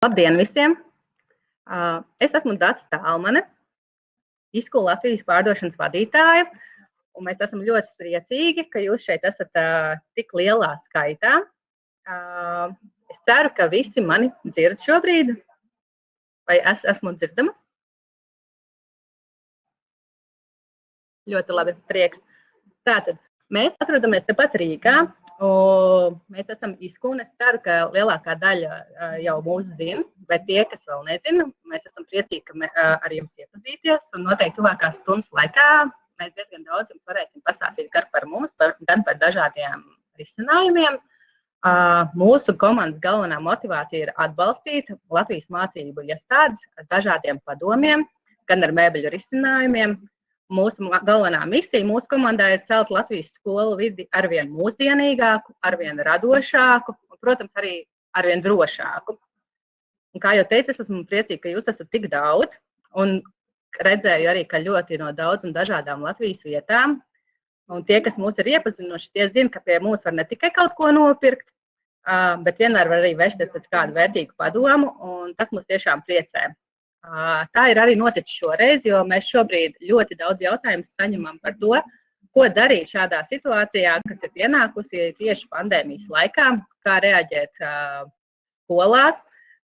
Labdien visiem! Es esmu Dācis Tālmane, ISKU Latvijas pārdošanas vadītāja, un mēs esam ļoti priecīgi, ka jūs šeit esat tik lielā skaitā. Es ceru, ka visi mani dzird šobrīd, vai esmu dzirdama? Ļoti labi, prieks. Tātad, mēs atrodamies tepat Rīgā. Mēs esam ISKU, un es ceru, ka lielākā daļa jau mūs zina, bet tie, kas vēl nezina, mēs esam priecīgi ar jums iepazīties, un noteikti tuvākās stundas laikā mēs diezgan daudz jums varēsim pastāstīt gan par mums, gan par dažādiem risinājumiem. Mūsu komandas galvenā motivācija ir atbalstīt Latvijas mācību iestādes ar dažādiem padomiem, gan ar mēbeļu risinājumiem. Mūsu galvenā misija mūsu komandā ir celt Latvijas skolu vidi arvien mūsdienīgāku, arvien radošāku un, protams, arī arvien drošāku. Un, kā jau teicu, es esmu priecīga, ka jūs esat tik daudz un redzēju arī, ka ļoti no daudz un dažādām Latvijas vietām. Un tie, kas mūs ir iepazinuši, tie zina, ka pie mums var ne tikai kaut ko nopirkt, bet vienmēr var arī vērsties pēc kādu vērtīgu padomu, un tas mūs tiešām priecē. Tā ir arī noticis šoreiz, jo mēs šobrīd ļoti daudz jautājumus saņemam par to, ko darīt šādā situācijā, kas ir pienākusi tieši pandēmijas laikā, kā reaģēt skolās,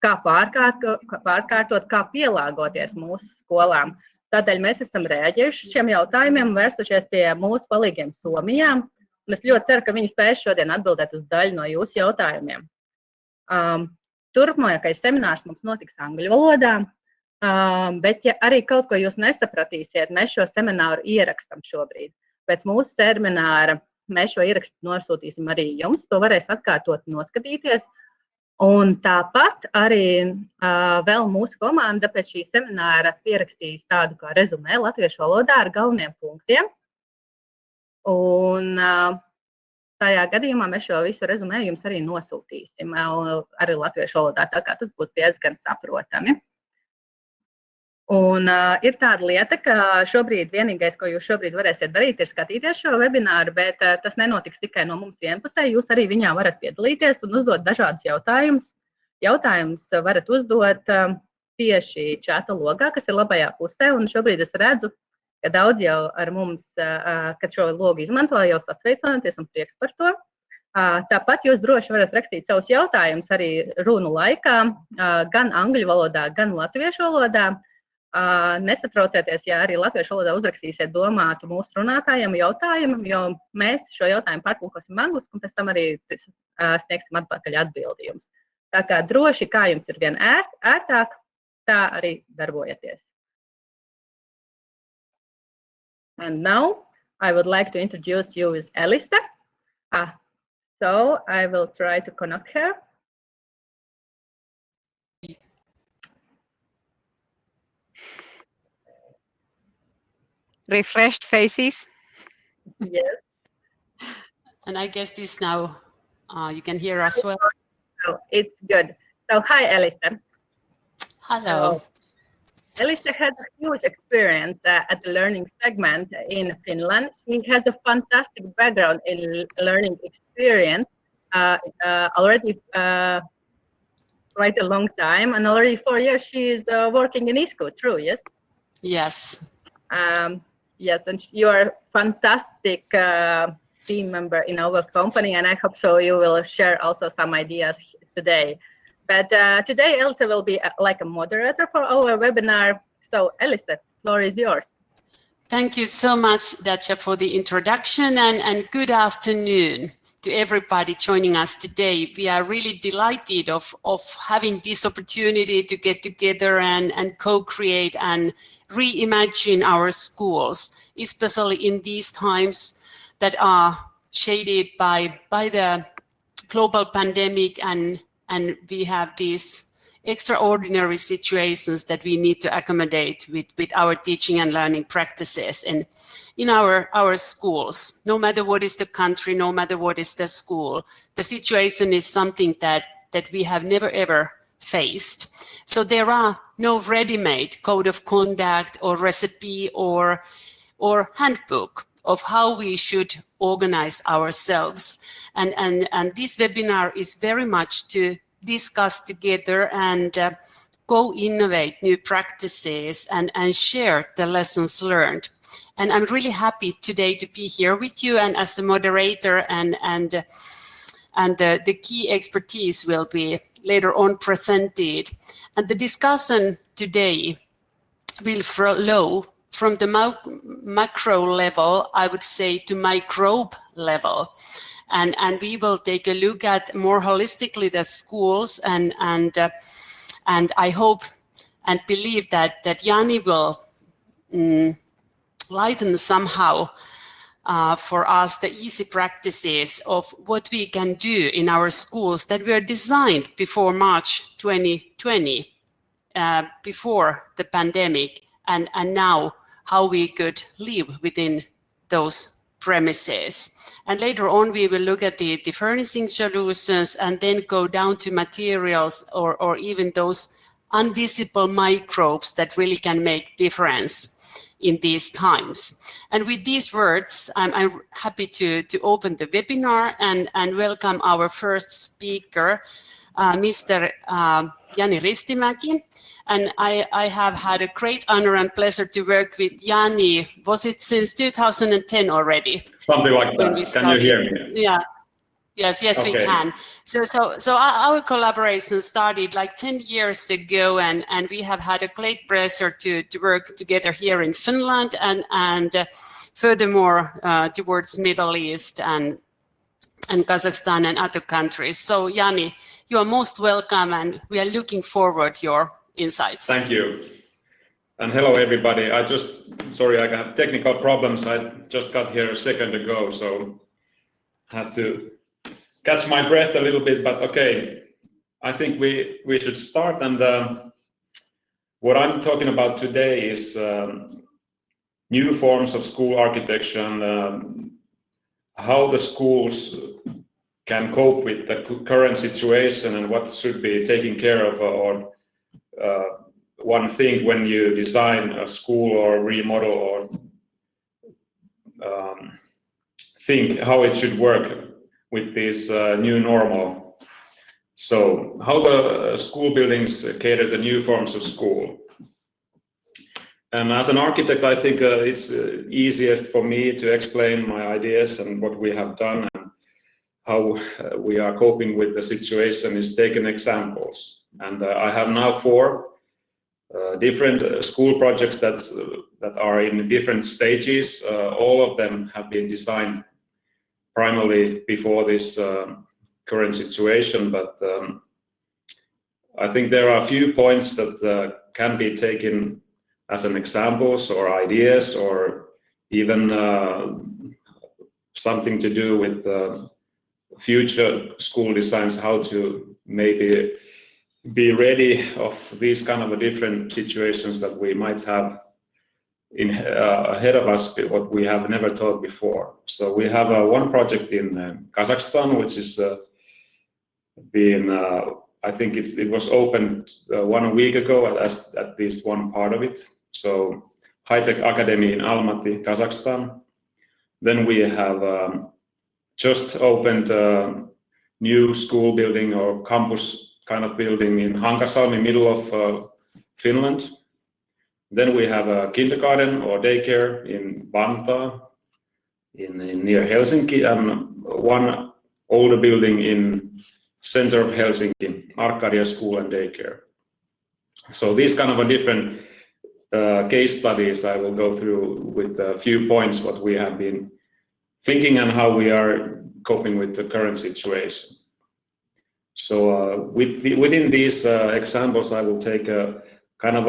kā pārkārtot, kā pielāgoties mūsu skolām. Tādēļ mēs esam reaģējuši šiem jautājumiem un vērsušies pie mūsu palīgiem Somijā. Un es ļoti ceru, ka viņi spēs šodien atbildēt uz daļu no jūsu jautājumiem. Turpmākais seminārs mums notiks angļu valodā. Bet, ja arī kaut ko jūs nesapratīsiet, mēs šo semināru ierakstam šobrīd. Pēc mūsu semināra mēs šo ierakstu nosūtīsim arī jums, to varēs atkārtot un noskatīties. Un tāpat arī vēl mūsu komanda pēc šī semināra pierakstīs tādu kā rezumē latviešu valodā ar galveniem punktiem. Un tajā gadījumā mēs šo visu rezumē jums arī nosūtīsim arī latviešu valodā, tā kā tas būs diezgan saprotami. Un ir tāda lieta, ka šobrīd vienīgais, ko jūs šobrīd varēsiet darīt, ir skatīties šo vebināru, bet tas nenotiks tikai no mums vienpusē. Jūs arī viņā varat piedalīties un uzdot dažādus jautājumus. Jautājumus varat uzdot tieši čata logā, kas ir labajā pusē, un šobrīd es redzu, ka daudz jau ar mums, kad šo logu izmanto, jau sasveicināties un prieks par to. Tāpat jūs droši varat rakstīt savus jautājumus arī runu laikā, gan angļu valodā, gan latviešu valodā. Nesatraucieties, ja arī latviešu valodā uzrakstīsiet domātu mūsu runātājiem jautājumu, jo mēs šo jautājumu pārtulkosim angliski un pēc tam arī sniegsim atpakaļ atbildījumus. Tā kā droši, kā jums ir vien ērtāk, tā arī darbojieties. And now I would like to introduce you with Elisa. So I will try to connect her. Refreshed faces. Yes. And I guess this now you can hear us well. So it's good. So hi, Elisa. Hello. So, Elisa has a huge experience at the learning segment in Finland. She has a fantastic background in learning experience already quite a long time, and already 4 years she is working in ISKU, true, yes? Yes. Yes, and you are a fantastic team member in our company, and I hope so you will share also some ideas today. But today Elisa will be like a moderator for our webinar. So Elisa, the floor is yours. Thank you so much, Dacia, for the introduction, and good afternoon to everybody joining us today. We are really delighted of having this opportunity to get together and co-create and reimagine our schools, especially in these times that are shaded by the global pandemic, and we have these extraordinary situations that we need to accommodate with our teaching and learning practices in our schools. No matter what is the country, no matter what is the school, the situation is something that we have never ever faced. So there are no ready-made code of conduct or recipe or handbook of how we should organize ourselves. And this webinar is very much to discuss together and co-innovate new practices and share the lessons learned. And I'm really happy today to be here with you, and as a moderator, and the key expertise will be later on presented. And the discussion today will flow from the macro level, I would say, to microbe level. And we will take a look at more holistically the schools, and I hope and believe that Jani will lighten somehow for us the easy practices of what we can do in our schools that were designed before March 2020, before the pandemic, and now how we could live within those premises. And later on we will look at the furnishing solutions, and then go down to materials or even those invisible microbes that really can make difference in these times. And with these words, I'm happy to open the webinar and welcome our first speaker, Mr. Jani Ristimäki. And I have had a great honor and pleasure to work with Jani. Was it since 2010 already? Something like that. Can you hear me? Yeah. Yes, okay. We can. So our collaboration started like 10 years ago, and we have had a great pleasure to work together here in Finland and furthermore towards Middle East and Kazakhstan and other countries. So Jani, you are most welcome, and we are looking forward to your insights. Thank you. And hello everybody. Sorry, I have technical problems. I just got here a second ago, so had to catch my breath a little bit, but okay. I think we should start, and what I'm talking about today is new forms of school architecture and how the schools can cope with the current situation and what should be taken care of, or one thing when you design a school or remodel or think how it should work with this new normal. So how the school buildings cater to new forms of school. And as an architect, I think it's easiest for me to explain my ideas and what we have done and how we are coping with the situation is taking examples. And I have now 4 different school projects that are in different stages. All of them have been designed primarily before this current situation, but I think there are a few points that can be taken as an examples or ideas, or even something to do with future school designs, how to maybe be ready of these kind of different situations that we might have ahead of us, what we have never thought before. So we have one project in Kazakhstan, which is being, I think it was opened 1 week ago, at least one part of it. So High-Tech Academy in Almaty, Kazakhstan. Then we have just opened a new school building or campus kind of building in Hankasalmi, middle of Finland. Then we have a kindergarten or daycare in Vantaa, near Helsinki, and one older building in center of Helsinki, Arkadia School and Daycare. So these kind of different case studies I will go through with a few points what we have been thinking and how we are coping with the current situation. So within these examples, I will take a kind of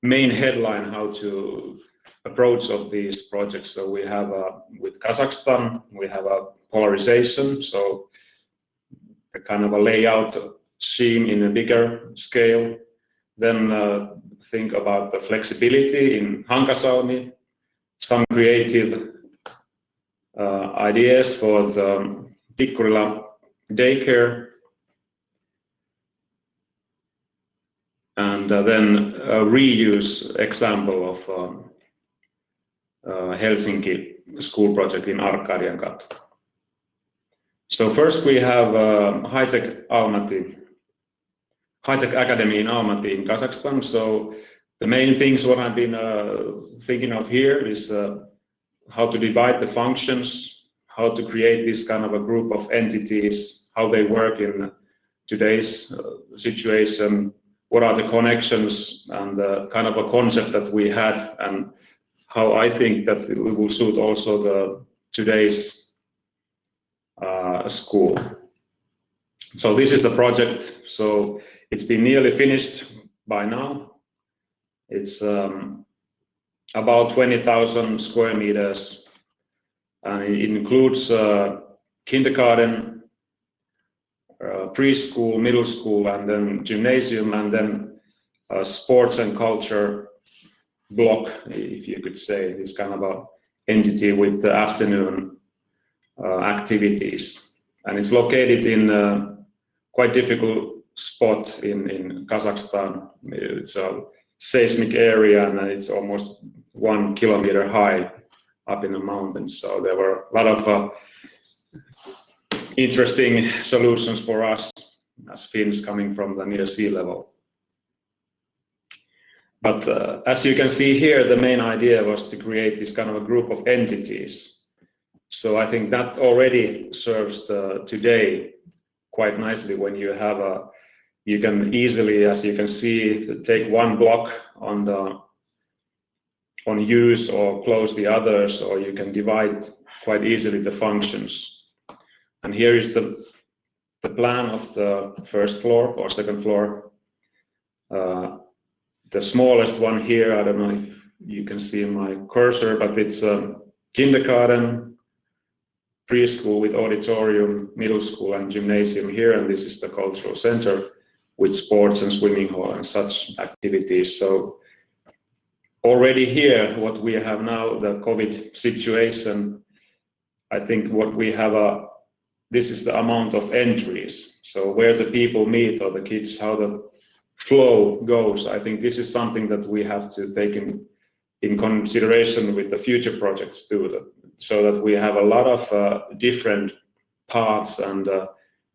main headline how to approach of these projects. So we have with Kazakhstan, we have a polarization, so a kind of a layout scheme in a bigger scale. Then think about the flexibility in Hankasalmi, some creative ideas for the Tikkurila daycare, and then a reuse example of Helsinki school project in Arkadian Gate. So first we have High-Tech Academy in Almaty in Kazakhstan. So the main things what I've been thinking of here is how to divide the functions, how to create this kind of a group of entities, how they work in today's situation, what are the connections and the kind of a concept that we had, and how I think that it will suit also the today's school. So this is the project. So it's been nearly finished by now. It's about 20,000 square meters, and it includes kindergarten, preschool, middle school, and then gymnasium, and then sports and culture block, if you could say, this kind of a entity with the afternoon activities. And it's located in a quite difficult spot in Kazakhstan. It's a seismic area, and it's almost 1 kilometer high up in the mountains. So there were a lot of interesting solutions for us as Finns coming from the near sea level. But as you can see here, the main idea was to create this kind of a group of entities. So I think that already serves today quite nicely when you have you can easily, as you can see, take one block on use or close the others, or you can divide quite easily the functions. And here is the plan of the first floor or second floor. The smallest one here, I don't know if you can see my cursor, but it's kindergarten, preschool with auditorium, middle school and gymnasium here, and this is the cultural center with sports and swimming hall and such activities. So already here, what we have now, the COVID situation, I think what we have this is the amount of entries. So where the people meet or the kids, how the flow goes. I think this is something that we have to take in consideration with the future projects too, so that we have a lot of different parts and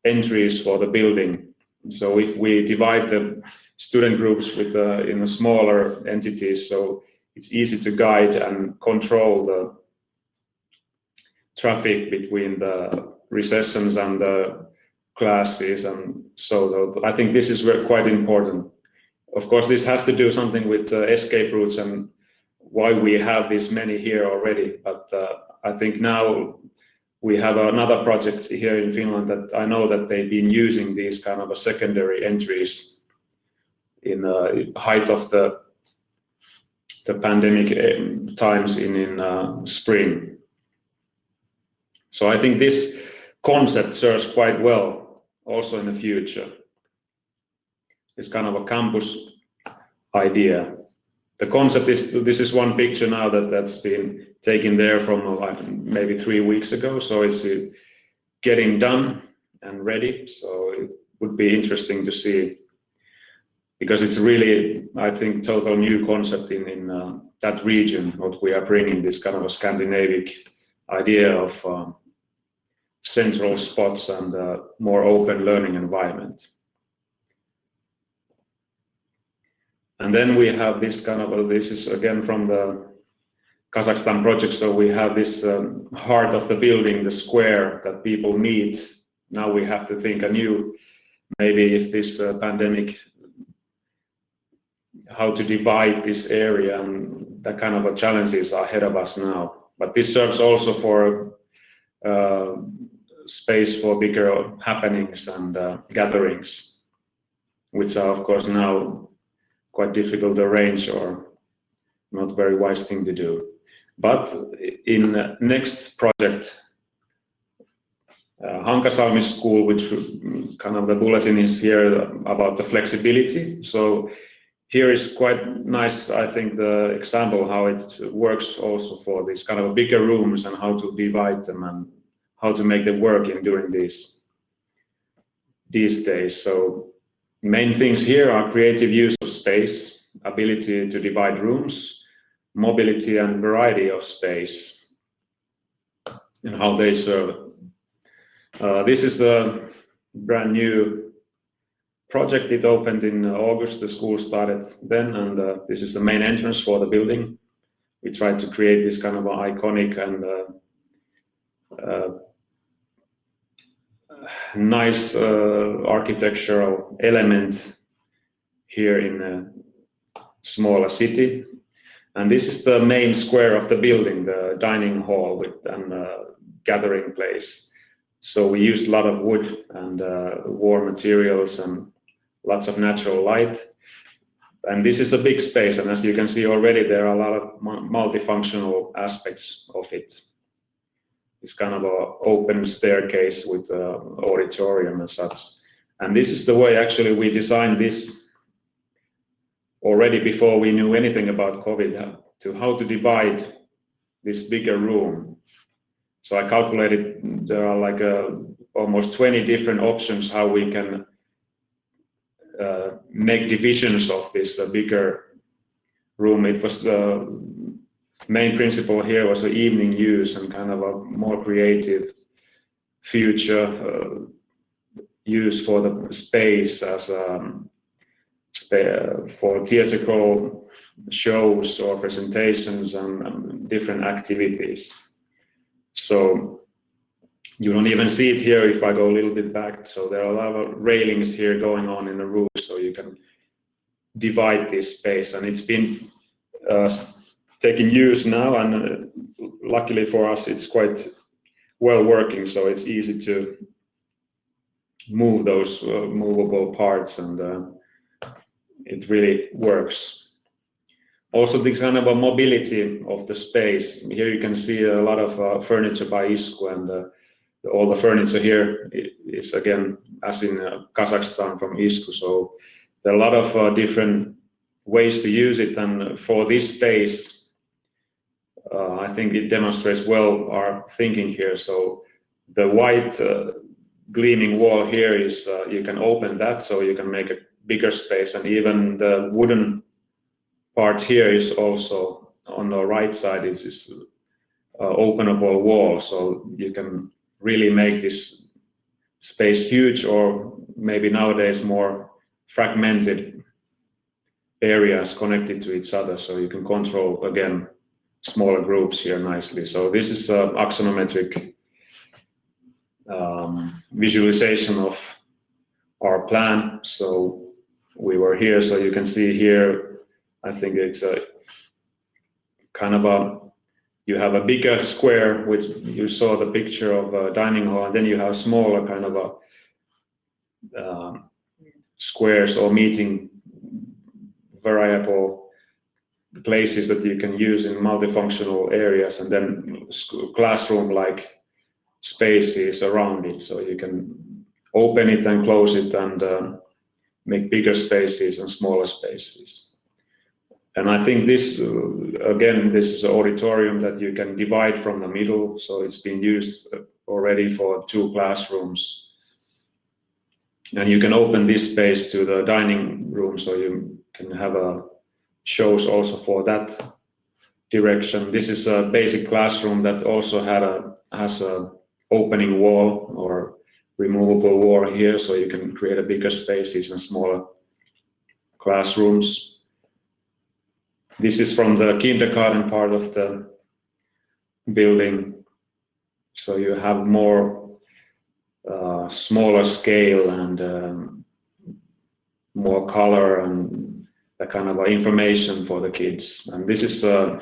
entries for the building. So if we divide the student groups with in a smaller entities, so it's easy to guide and control the traffic between the recessions and the classes, and so I think this is quite important. Of course, this has to do something with escape routes and why we have this many here already, but I think now we have another project here in Finland that I know that they've been using these kind of secondary entries in the height of the pandemic times in spring. So I think this concept serves quite well also in the future. It's kind of a campus idea. The concept is, this is one picture now that's been taken there from maybe 3 weeks ago. So it's getting done and ready. So it would be interesting to see, because it's really, I think, total new concept in that region, what we are bringing, this kind of a Scandinavian idea of central spots and more open learning environment. And then we have this kind of, this is again from the Kazakhstan project. So we have this heart of the building, the square that people meet. Now we have to think anew, maybe if this pandemic, how to divide this area, and that kind of challenges are ahead of us now. But this serves also for space for bigger happenings and gatherings, which are of course now quite difficult to arrange or not very wise thing to do. But in next project, Hankasalmi School, which kind of the bulletin is here about the flexibility. So here is quite nice, I think, the example how it works also for these kind of bigger rooms and how to divide them and how to make them work during these days. So main things here are creative use of space, ability to divide rooms, mobility and variety of space, and how they serve This is the brand new project. It opened in August. The school started then, and this is the main entrance for the building. We tried to create this kind of iconic and nice architectural element here in a smaller city. And this is the main square of the building, the dining hall and gathering place. So we used a lot of wood and warm materials and lots of natural light. And this is a big space, and as you can see already, there are a lot of multifunctional aspects of it. It's kind of an open staircase with an auditorium and such. And this is the way actually we designed this already before we knew anything about COVID, to how to divide this bigger room. So I calculated there are like almost 20 different options how we can make divisions of this bigger room. It was the main principle here was the evening use and kind of a more creative future use for the space as for theatrical shows or presentations and different activities. So you don't even see it here if I go a little bit back. So there are a lot of railings here going on in the roof, so you can divide this space, and it's been taken use now, and luckily for us it's quite well working, so it's easy to move those movable parts, and it really works. Also, this kind of a mobility of the space. Here you can see a lot of furniture by ISKU, and all the furniture here is again, as in Kazakhstan, from ISKU. So there are a lot of different ways to use it, and for this space, I think it demonstrates well our thinking here. So the white gleaming wall here is, you can open that, so you can make a bigger space, and even the wooden part here is also on the right side. It's this openable wall, so you can really make this space huge, or maybe nowadays more fragmented areas connected to each other, so you can control again smaller groups here nicely. So this is axonometric visualization of our plan. So we were here, so you can see here, I think it's a kind of a, you have a bigger square, which you saw the picture of a dining hall, and then you have smaller kind of a squares or meeting variable places that you can use in multifunctional areas, and then classroom-like spaces around it, so you can open it and close it and make bigger spaces and smaller spaces. And I think this, again, this is an auditorium that you can divide from the middle, so it's been used already for 2 classrooms. And you can open this space to the dining room, so you can have shows also for that direction. This is a basic classroom that also has a opening wall or removable wall here, so you can create a bigger spaces and smaller classrooms. This is from the kindergarten part of the building, so you have more smaller scale and more color and that kind of information for the kids. And this is a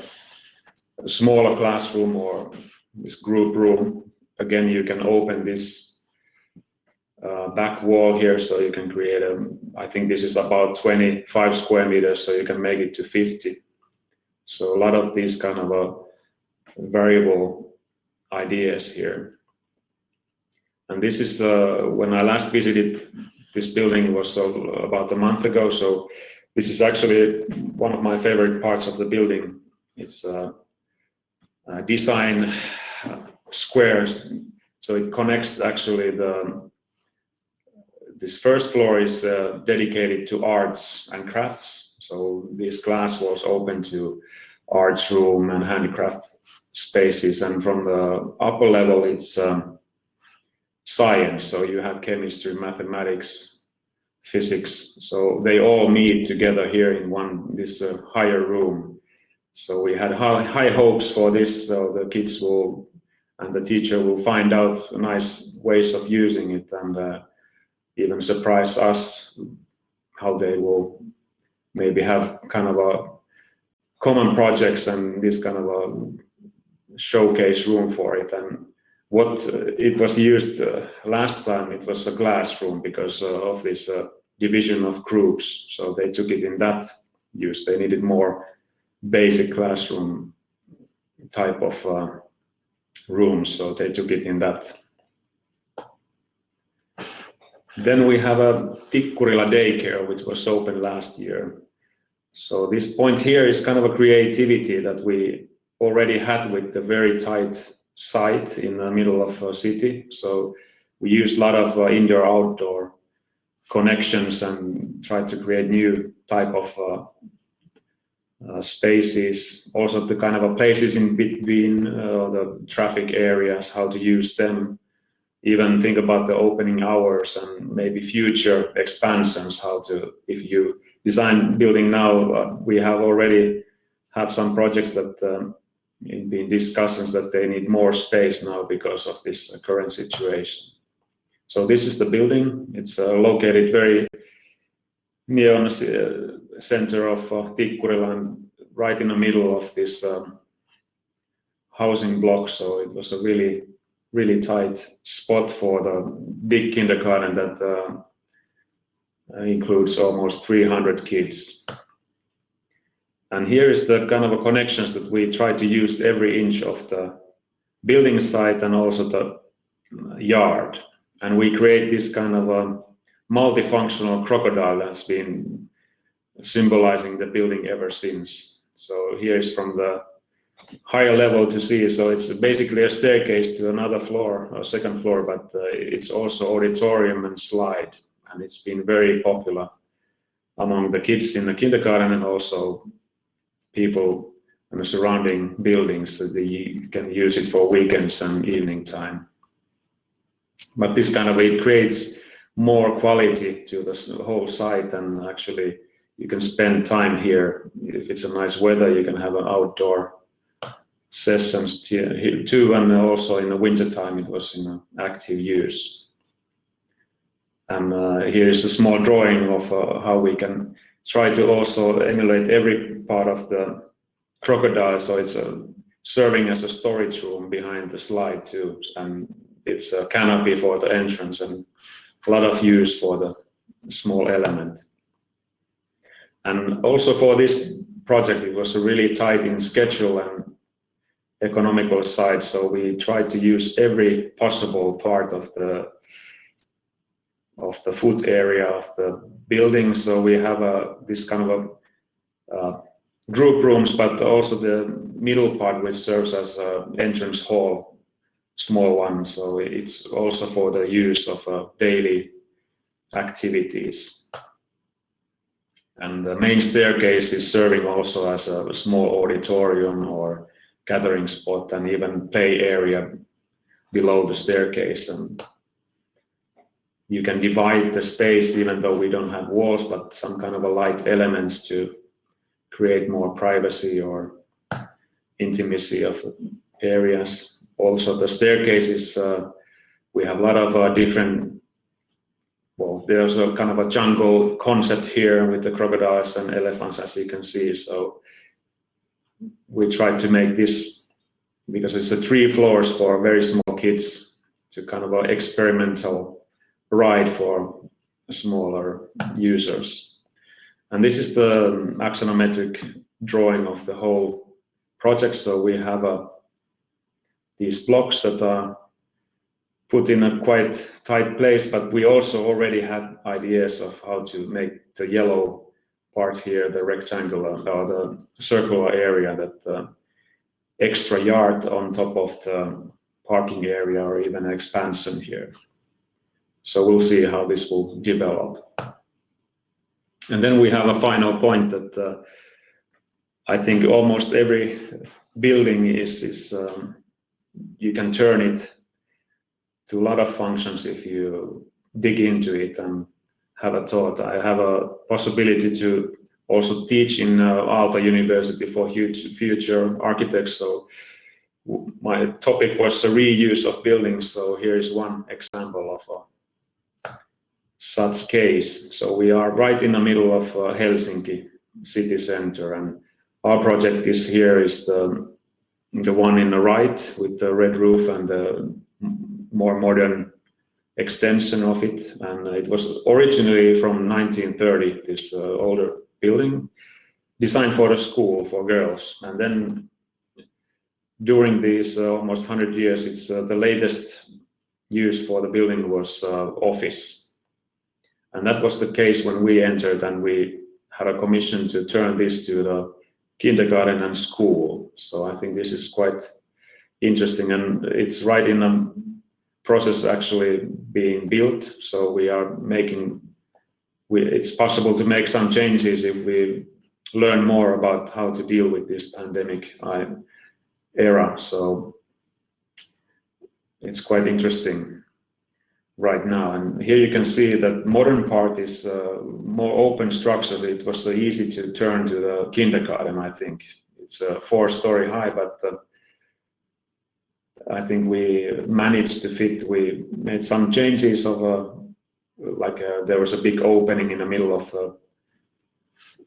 smaller classroom or this group room. Again, you can open this back wall here, so you can create I think this is about 25 square meters, so you can make it to 50. So a lot of these kind of variable ideas here. And this is when I last visited this building was about a month ago, so this is actually one of my favorite parts of the building. It's design squares, so it connects actually this first floor is dedicated to arts and crafts. So this class was open to arts room and handicraft spaces. And from the upper level, it's science. So you have chemistry, mathematics, physics. So they all meet together here in this higher room. So we had high hopes for this. So the kids will and the teacher will find out nice ways of using it, and even surprise us how they will maybe have kind of a common projects and this kind of a showcase room for it. And what it was used last time, it was a classroom because of this division of groups. So they took it in that use. They needed more basic classroom type of rooms, so they took it in that. Then we have a Tikkurila daycare, which was open last year. So this point here is kind of a creativity that we already had with the very tight site in the middle of a city. So we used a lot of indoor-outdoor connections and tried to create new type of spaces, also the kind of places in between the traffic areas, how to use them, even think about the opening hours and maybe future expansions, how to, if you design building now, we have already have some projects that in discussions that they need more space now because of this current situation. So this is the building. It's located very near on the center of Tikkurila, and right in the middle of this housing block. So it was a really tight spot for the big kindergarten that includes almost 300 kids. And here is the kind of a connections that we try to use every inch of the building site and also the yard. And we create this kind of a multifunctional crocodile that's been symbolizing the building ever since. So here is from the higher level to see. So it's basically a staircase to another floor, or second floor, but it's also auditorium and slide. And it's been very popular among the kids in the kindergarten and also people in the surrounding buildings, so they can use it for weekends and evening time. But this kind of, it creates more quality to the whole site, and actually you can spend time here. If it's a nice weather, you can have an outdoor sessions here too, and also in the winter time it was in active use. And here is a small drawing of how we can try to also emulate every part of the crocodile. So it's serving as a storage room behind the slide too, and it's a canopy for the entrance and a lot of use for the small element. And also for this project, it was really tight in schedule and economical side. So we tried to use every possible part of the foot area of the building. So we have this kind of a group rooms, but also the middle part which serves as an entrance hall, small one. So it's also for the use of daily activities. And the main staircase is serving also as a small auditorium or gathering spot, and even play area below the staircase. And you can divide the space even though we don't have walls, but some kind of a light elements to create more privacy or intimacy of areas. Also the staircases, we have a lot of different, well, there's a kind of a jungle concept here with the crocodiles and elephants, as you can see. So we tried to make this, because it's 3 floors for very small kids, to kind of an experimental ride for smaller users. And this is the axonometric drawing of the whole project. So we have these blocks that are put in a quite tight place, but we also already had ideas of how to make the yellow part here, the rectangular or the circular area, that extra yard on top of the parking area, or even expansion here. So we'll see how this will develop. And then we have a final point that I think almost every building is you can turn it to a lot of functions if you dig into it and have a thought. I have a possibility to also teach in Aalto University for future architects. So my topic was the reuse of buildings. So here is one example of such case. So we are right in the middle of Helsinki city center, and our project is the one in the right with the red roof and the more modern extension of it. And it was originally from 1930, this older building designed for the school for girls. And then during these almost 100 years, it's the latest use for the building was office. And that was the case when we entered, and we had a commission to turn this to the kindergarten and school. So I think this is quite interesting, and it's right in the process actually being built. So we are it's possible to make some changes if we learn more about how to deal with this pandemic era. So it's quite interesting right now. And here you can see that modern part is more open structures. It was so easy to turn to the kindergarten, I think. It's a 4-story high, but I think we managed to fit. We made some changes of there was a big opening in the middle of the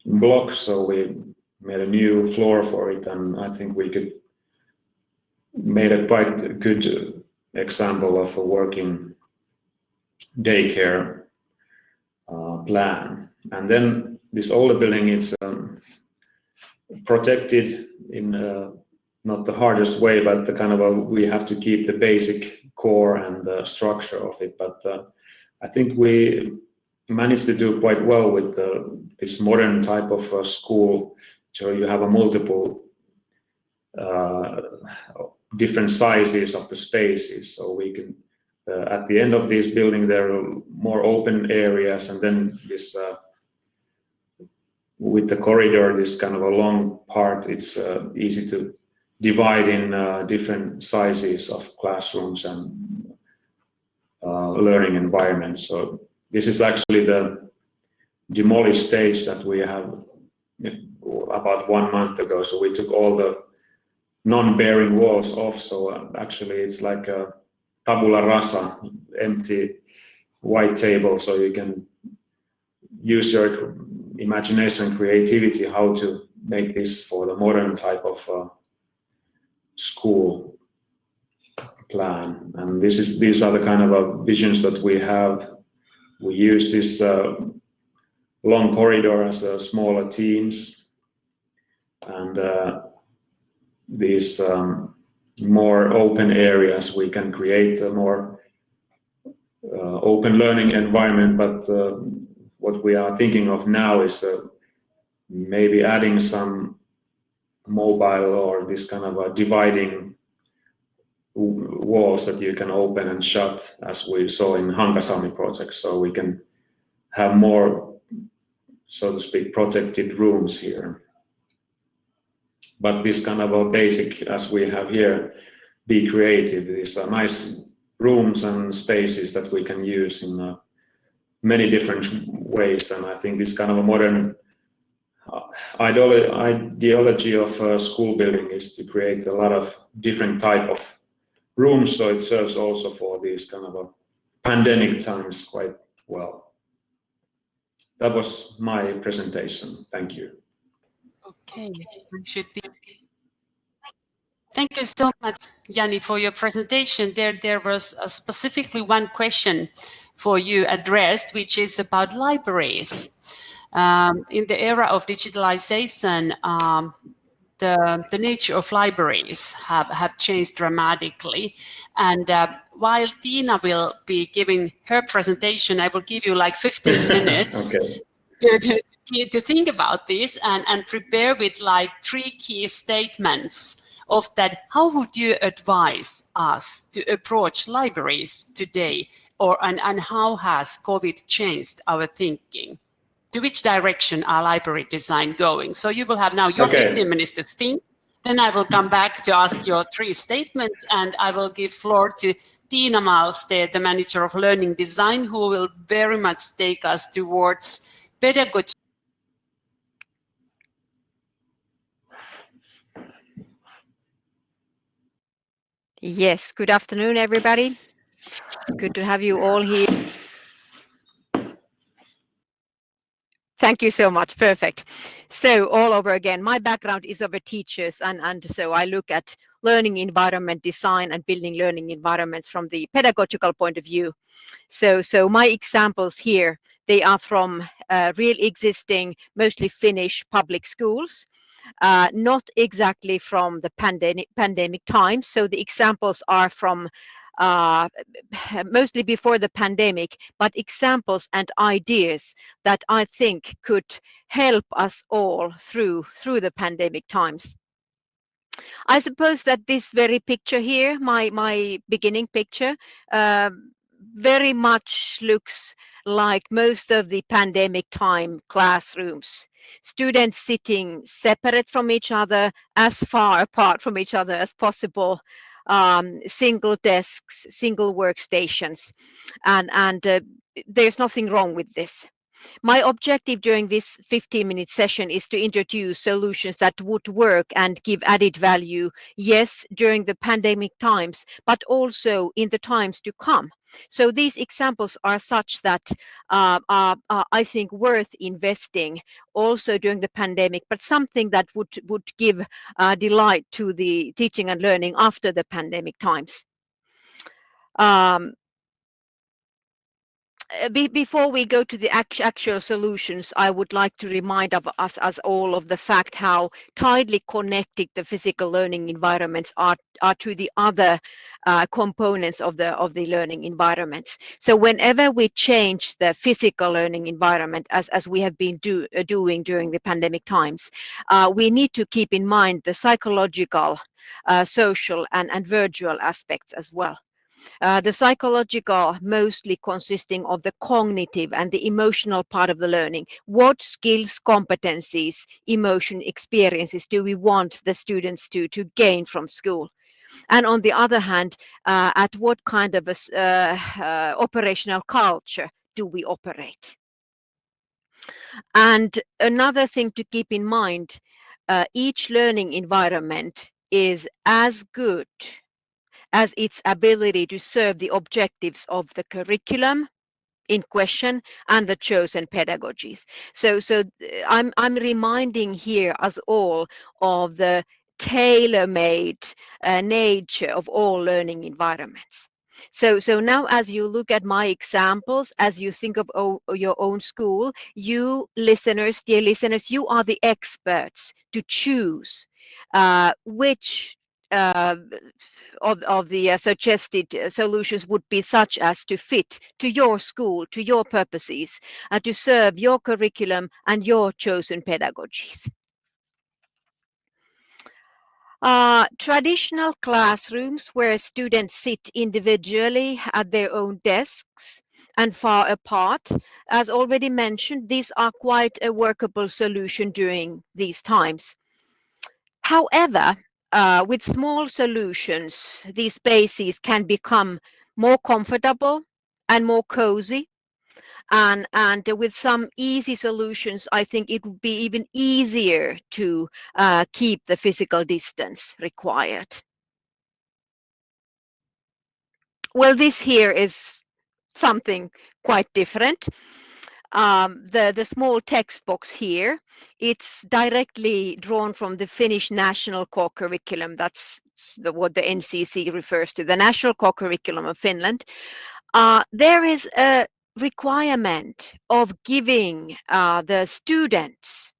block, so we made a new floor for it, and I think we could made a quite good example of a working daycare plan. And then this older building is protected in not the hardest way, but the kind of we have to keep the basic core and the structure of it. But I think we managed to do quite well with this modern type of school. So you have a multiple different sizes of the spaces. So we can, at the end of this building, there are more open areas, and then this with the corridor, this kind of a long part, it's easy to divide in different sizes of classrooms and learning environments. So this is actually the demolished stage that we have about 1 month ago. So we took all the non-bearing walls off. So actually it's like a tabula rasa, empty white table. So you can use your imagination and creativity how to make this for the modern type of school plan. And these are the kind of visions that we have. We use this long corridor as smaller teams, and these more open areas we can create a more open learning environment. But what we are thinking of now is maybe adding some mobile or this kind of dividing walls that you can open and shut, as we saw in Hankasalmi project, so we can have more, so to speak, protected rooms here. But this kind of a basic, as we have here, be creative. These are nice rooms and spaces that we can use in many different ways. And I think this kind of a modern ideology of school building is to create a lot of different type of rooms, so it serves also for these kind of pandemic times quite well. That was my presentation. Thank you. Okay, Thank you so much, Jani, for your presentation. There was specifically one question for you addressed, which is about libraries. In the era of digitalization, the nature of libraries have changed dramatically. And while Tiina will be giving her presentation, I will give you like 15 minutes to think about this and prepare with like 3 key statements of that. How would you advise us to approach libraries today, and how has COVID changed our thinking? To which direction are library design going? So you will have now your 15 minutes to think, Then I will come back to ask your 3 statements, and I will give floor to Tiina Malmsted, the Manager of Learning Design, who will very much take us towards pedagogy. Yes, good afternoon, everybody. Good to have you all here. Thank you so much. Perfect. So all over again, my background is of a teacher's, and so I look at learning environment design and building learning environments from the pedagogical point of view. So my examples here, they are from real existing, mostly Finnish public schools. Not exactly from the pandemic times. So the examples are from mostly before the pandemic, but examples and ideas that I think could help us all through the pandemic times. I suppose that this very picture here, my beginning picture, very much looks like most of the pandemic time classrooms. Students sitting separate from each other, as far apart from each other as possible, single desks, single workstations, and there's nothing wrong with this. My objective during this 15-minute session is to introduce solutions that would work and give added value, yes, during the pandemic times, but also in the times to come. So these examples are such that are, I think, worth investing also during the pandemic, but something that would give delight to the teaching and learning after the pandemic times. Before we go to the actual solutions, I would like to remind of us as all of the fact how tightly connected the physical learning environments are to the other components of the learning environments. So whenever we change the physical learning environment, as we have been doing during the pandemic times, we need to keep in mind the psychological, social, and virtual aspects as well. The psychological mostly consisting of the cognitive and the emotional part of the learning. What skills, competencies, emotion, experiences do we want the students to gain from school? And on the other hand, at what kind of operational culture do we operate? And another thing to keep in mind, each learning environment is as good as its ability to serve the objectives of the curriculum in question and the chosen pedagogies. So I'm reminding here us all of the tailor-made nature of all learning environments. So now as you look at my examples, as you think of your own school, you listeners, dear listeners, you are the experts to choose which of the suggested solutions would be such as to fit to your school, to your purposes, to serve your curriculum and your chosen pedagogies. Traditional classrooms where students sit individually at their own desks and far apart, as already mentioned, these are quite a workable solution during these times. However, with small solutions, these spaces can become more comfortable and more cozy. And with some easy solutions, I think it would be even easier to keep the physical distance required. Well, this here is something quite different. The small text box here, it's directly drawn from the Finnish National Core Curriculum. That's what the NCC refers to, the National Core Curriculum of Finland. There is a requirement of giving the students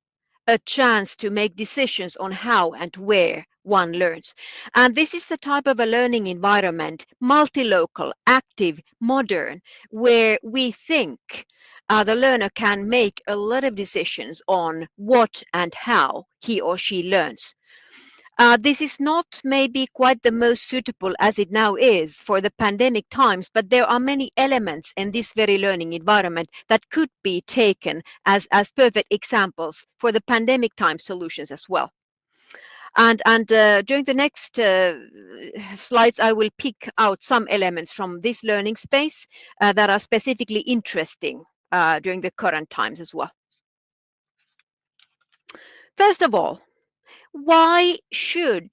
a chance to make decisions on how and where one learns. And this is the type of a learning environment, multi-local, active, modern, where we think the learner can make a lot of decisions on what and how he or she learns. This is not maybe quite the most suitable as it now is for the pandemic times, but there are many elements in this very learning environment that could be taken as perfect examples for the pandemic time solutions as well. And during the next slides, I will pick out some elements from this learning space that are specifically interesting during the current times as well. First of all, why should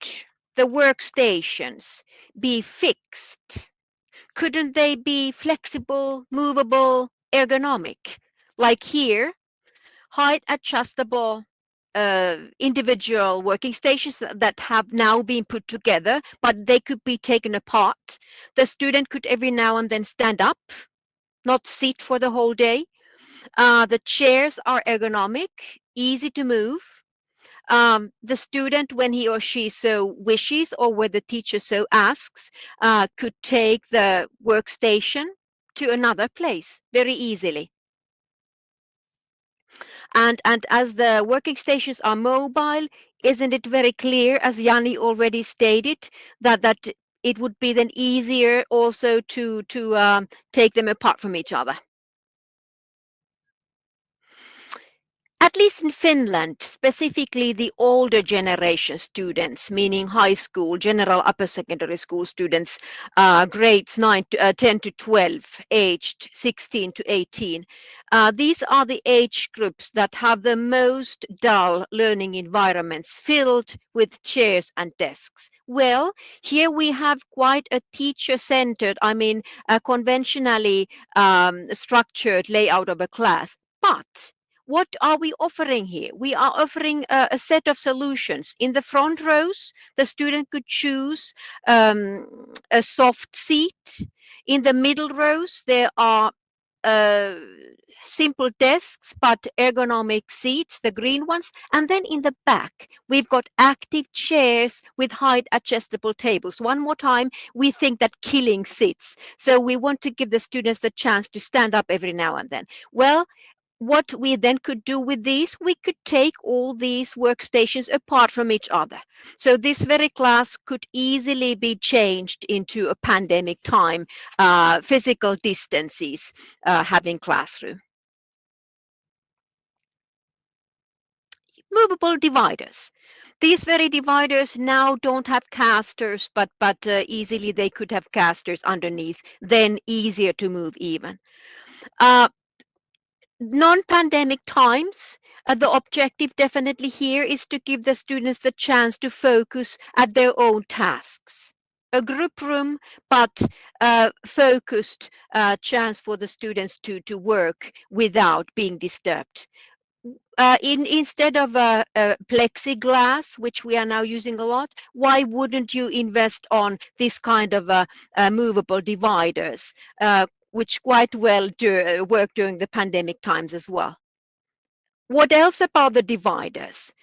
the workstations be fixed? Couldn't they be flexible, movable, ergonomic? Like here, height adjustable individual working stations that have now been put together, but they could be taken apart. The student could every now and then stand up, not sit for the whole day. The chairs are ergonomic, easy to move. The student, when he or she so wishes or when the teacher so asks, could take the workstation to another place very easily. And as the working stations are mobile, isn't it very clear, as Jani already stated, that it would be then easier also to take them apart from each other? At least in Finland, specifically the older generation students, meaning high school, general upper secondary school students, grades 10 to 12, aged 16 to 18. These are the age groups that have the most dull learning environments filled with chairs and desks. Well, here we have quite a teacher-centered, conventionally structured layout of a class, but what are we offering here? We are offering a set of solutions. In the front rows, the student could choose a soft seat. In the middle rows, there are simple desks, but ergonomic seats, the green ones. And then in the back, we've got active chairs with height adjustable tables. One more time, we think that killing sits. So we want to give the students the chance to stand up every now and then. Well, what we then could do with these, we could take all these workstations apart from each other. So this very class could easily be changed into a pandemic time, physical distances, having classroom. Movable dividers. These very dividers now don't have casters, but easily they could have casters underneath, then easier to move even. Non-pandemic times, the objective definitely here is to give the students the chance to focus at their own tasks. A group room, but focused chance for the students to work without being disturbed. Instead of a plexiglass, which we are now using a lot, why wouldn't you invest on this kind of movable dividers, which quite well work during the pandemic times as well? What else about the dividers?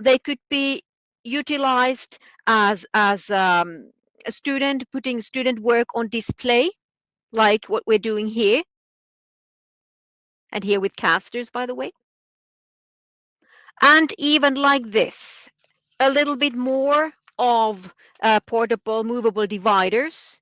They could be utilized as a student, putting student work on display, like what we're doing here, and here with casters, by the way. And even like this, a little bit more of portable movable dividers,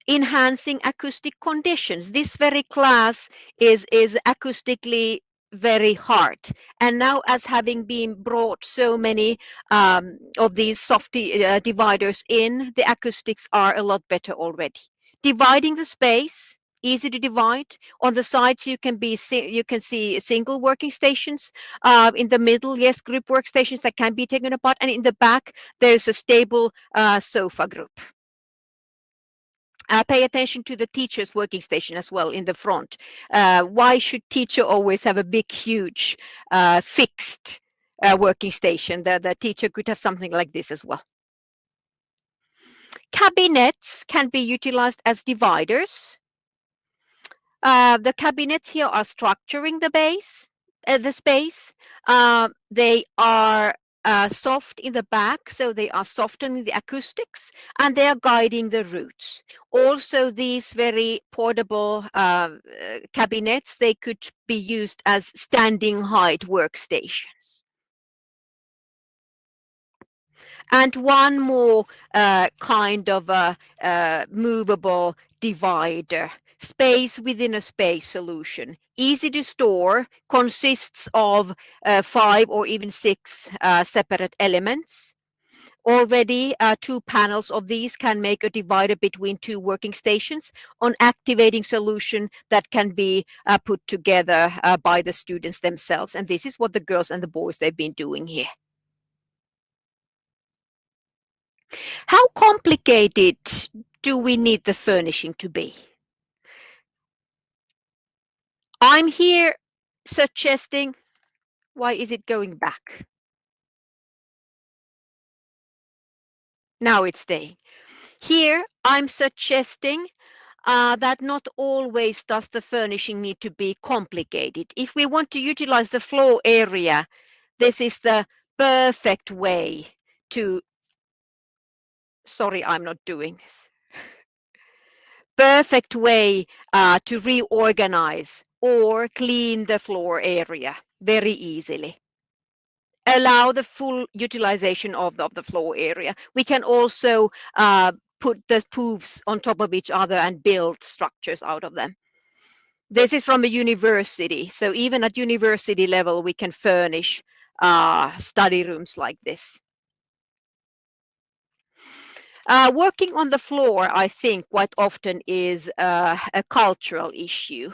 enhancing acoustic conditions. This very class is acoustically very hard, and now as having been brought so many of these soft dividers in, the acoustics are a lot better already. Dividing the space, easy to divide. On the sides you can see single working stations. In the middle, yes, group workstations that can be taken apart, and in the back there's a stable sofa group. Pay attention to the teacher's working station as well in the front. Why should teacher always have a big, huge, fixed working station? The teacher could have something like this as well. Cabinets can be utilized as dividers. The cabinets here are structuring the space. They are soft in the back, so they are softening the acoustics, and they are guiding the routes. Also, these very portable cabinets, they could be used as standing height workstations. And one more kind of a movable divider. Space within a space solution. Easy to store, consists of 5 or even 6 separate elements. Already 2 panels of these can make a divider between 2 working stations on activating solution that can be put together by the students themselves. And this is what the girls and the boys, they've been doing here. How complicated do we need the furnishing to be? I'm here suggesting, why is it going back? Now it's staying. Here I'm suggesting that not always does the furnishing need to be complicated. If we want to utilize the floor area, this is the perfect way to, sorry, I'm not doing this. Perfect way to reorganize or clean the floor area very easily. Allow the full utilization of the floor area. We can also put the poofs on top of each other and build structures out of them. This is from a university, so even at university level we can furnish study rooms like this. Working on the floor, I think, quite often is a cultural issue.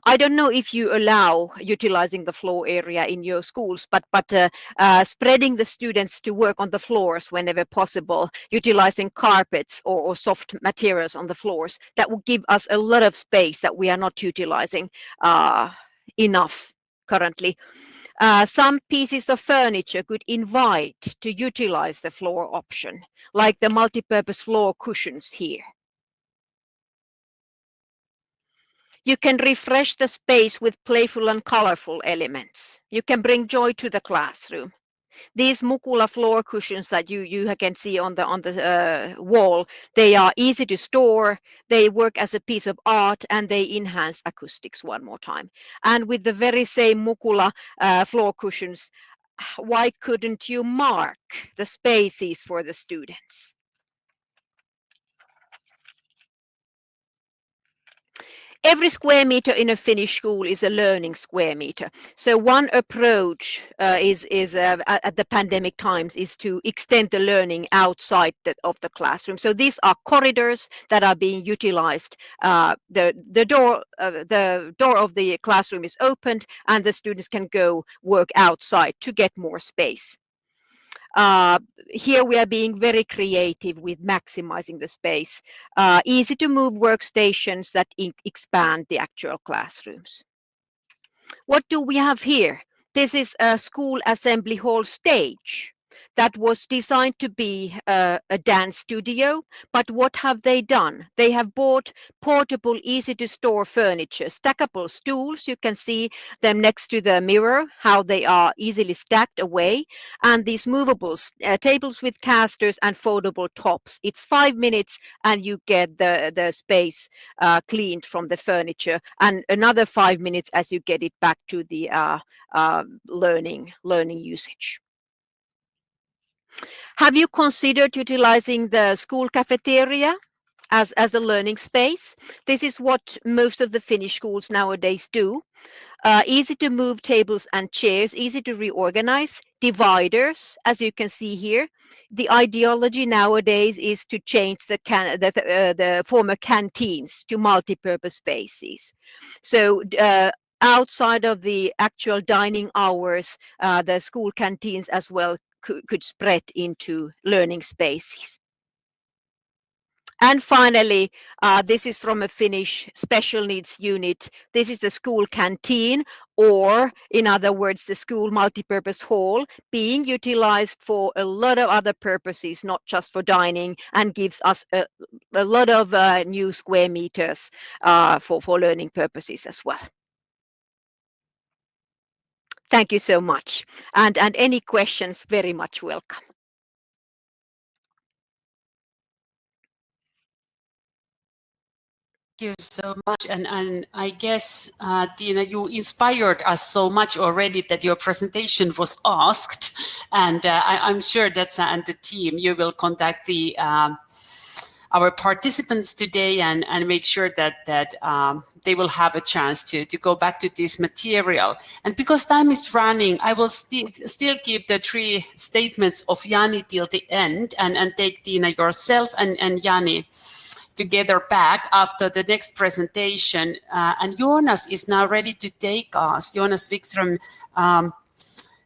I don't know if you allow utilizing the floor area in your schools, but spreading the students to work on the floors whenever possible, utilizing carpets or soft materials on the floors, that will give us a lot of space that we are not utilizing enough currently. Some pieces of furniture could invite to utilize the floor option, like the multi-purpose floor cushions here. You can refresh the space with playful and colorful elements. You can bring joy to the classroom. These Mukula floor cushions that you can see on the wall, they are easy to store, they work as a piece of art, and they enhance acoustics one more time. And with the very same Mukula floor cushions, why couldn't you mark the spaces for the students? Every square meter in a Finnish school is a learning square meter. So one approach at the pandemic times is to extend the learning outside of the classroom. So these are corridors that are being utilized. The door of the classroom is opened, and the students can go work outside to get more space. Here we are being very creative with maximizing the space. Easy to move workstations that expand the actual classrooms. What do we have here? This is a school assembly hall stage that was designed to be a dance studio, but what have they done? They have bought portable, easy to store furniture, stackable stools. You can see them next to the mirror, how they are easily stacked away, and these movable tables with casters and foldable tops. It's 5 minutes and you get the space cleaned from the furniture, and another 5 minutes as you get it back to the learning usage. Have you considered utilizing the school cafeteria as a learning space? This is what most of the Finnish schools nowadays do. Easy to move tables and chairs, easy to reorganize, dividers, as you can see here. The ideology nowadays is to change the former canteens to multi-purpose spaces. So outside of the actual dining hours, the school canteens as well could spread into learning spaces. And finally, this is from a Finnish special needs unit. This is the school canteen, or in other words, the school multipurpose hall, being utilized for a lot of other purposes, not just for dining, and gives us a lot of new square meters for learning purposes as well. Thank you so much. And any questions, very much welcome. Thank you so much. And I guess, Tiina, you inspired us so much already that your presentation was asked. And I'm sure that and the team, you will contact the our participants today and make sure that they will have a chance to go back to this material. And because time is running, I will still keep the 3 statements of Jani till the end and take Tiina yourself and Jani together back after the next presentation. And Joonas is now ready to take us, Joonas Vikström,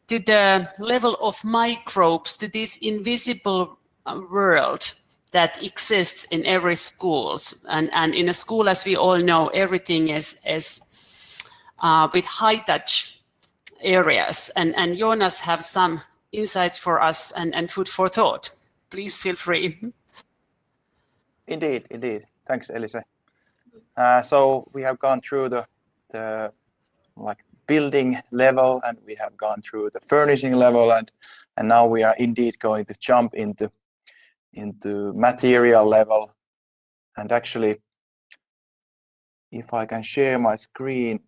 to the level of microbes, to this invisible world that exists in every school. And in a school, as we all know, everything is with high touch areas. And Joonas have some insights for us and food for thought. Please feel free. Indeed. Thanks, Elise. So we have gone through the building level, and we have gone through the furnishing level, and now we are indeed going to jump into material level. And actually, if I can share my screen.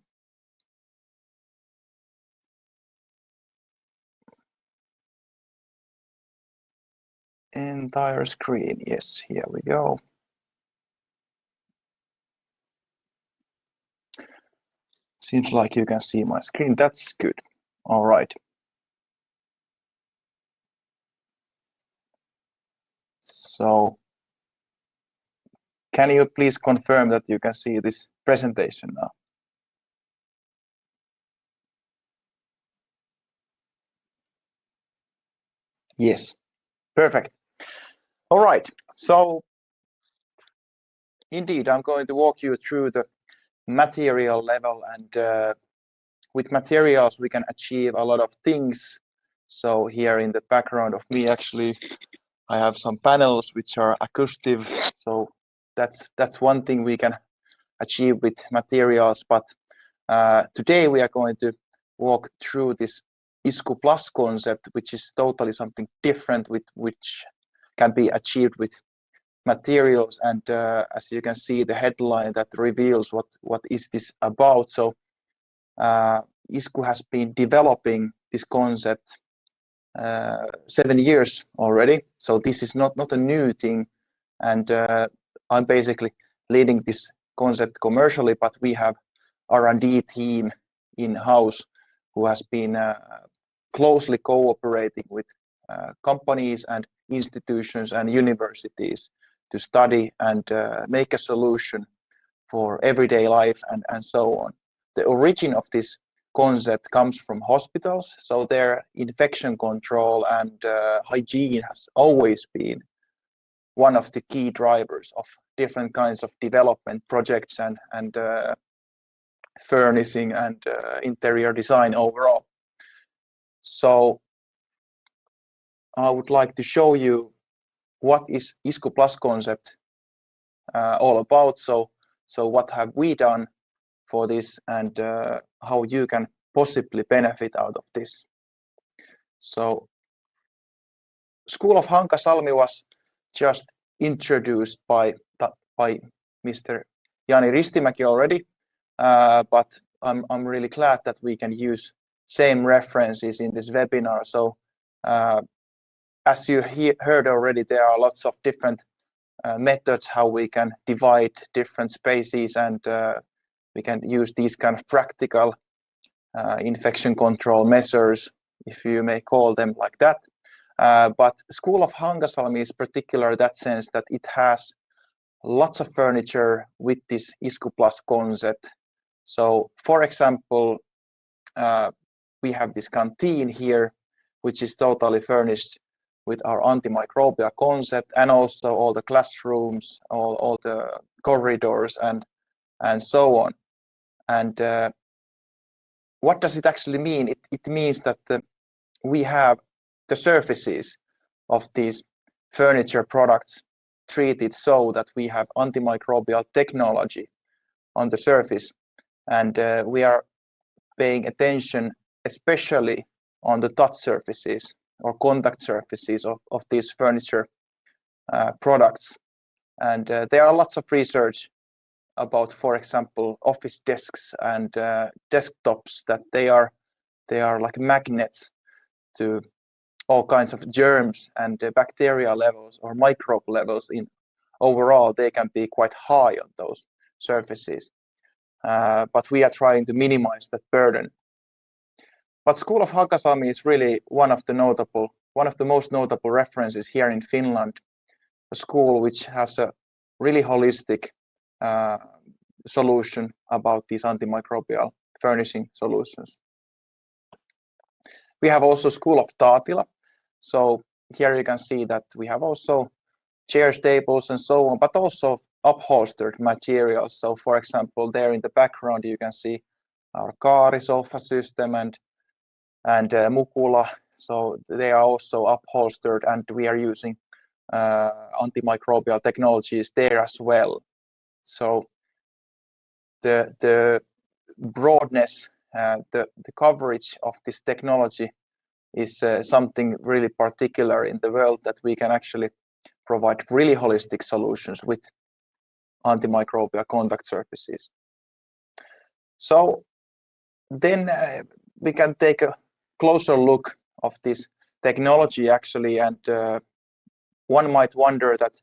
Entire screen, yes, here we go. Seems like you can see my screen. That's good. All right. So can you please confirm that you can see this presentation now? Yes, perfect. All right. So indeed, I'm going to walk you through the material level, and with materials we can achieve a lot of things. So here in the background of me, actually I have some panels which are acoustic, so that's one thing we can achieve with materials. But today we are going to walk through this ISKU Plus concept, which is totally something different, which can be achieved with materials. And as you can see, the headline that reveals what is this about. So ISKU has been developing this concept 7 years already. So this is not a new thing, and I'm basically leading this concept commercially, but we have R&D team in-house who has been closely cooperating with companies and institutions and universities to study and make a solution for everyday life and so on. The origin of this concept comes from hospitals, so their infection control and hygiene has always been one of the key drivers of different kinds of development projects and furnishing and interior design overall. So I would like to show you what is ISKU Plus concept all about. So what have we done for this, and how you can possibly benefit out of this. So School of Hankasalmi was just introduced by Mr. Jani Ristimäki already, but I'm really glad that we can use same references in this webinar. So as you heard already, there are lots of different methods how we can divide different spaces, and we can use these kind of practical infection control measures, if you may call them like that. But School of Hankasalmi is particular in that sense that it has lots of furniture with this ISKU Plus concept. So for example, we have this canteen here, which is totally furnished with our antimicrobial concept, and also all the classrooms, all the corridors and so on. And what does it actually mean? It means that we have the surfaces of these furniture products treated so that we have antimicrobial technology on the surface, and we are paying attention especially on the touch surfaces or contact surfaces of these furniture products. And there are lots of research about, for example, office desks and desktops, that they are like magnets to all kinds of germs and bacteria levels or microbe levels in overall they can be quite high on those surfaces. But we are trying to minimize that burden. But School of Hakasami is really one of the most notable references here in Finland, a school which has a really holistic solution about these antimicrobial furnishing solutions. We have also School of Taatila. So here you can see that we have also chairs, tables, and so on, but also upholstered materials. So for example, there in the background you can see our Kaari sofa system and Mukula. So they are also upholstered, and we are using antimicrobial technologies there as well. So the broadness, the coverage of this technology is something really particular in the world, that we can actually provide really holistic solutions with antimicrobial contact surfaces. So then we can take a closer look of this technology actually, and one might wonder that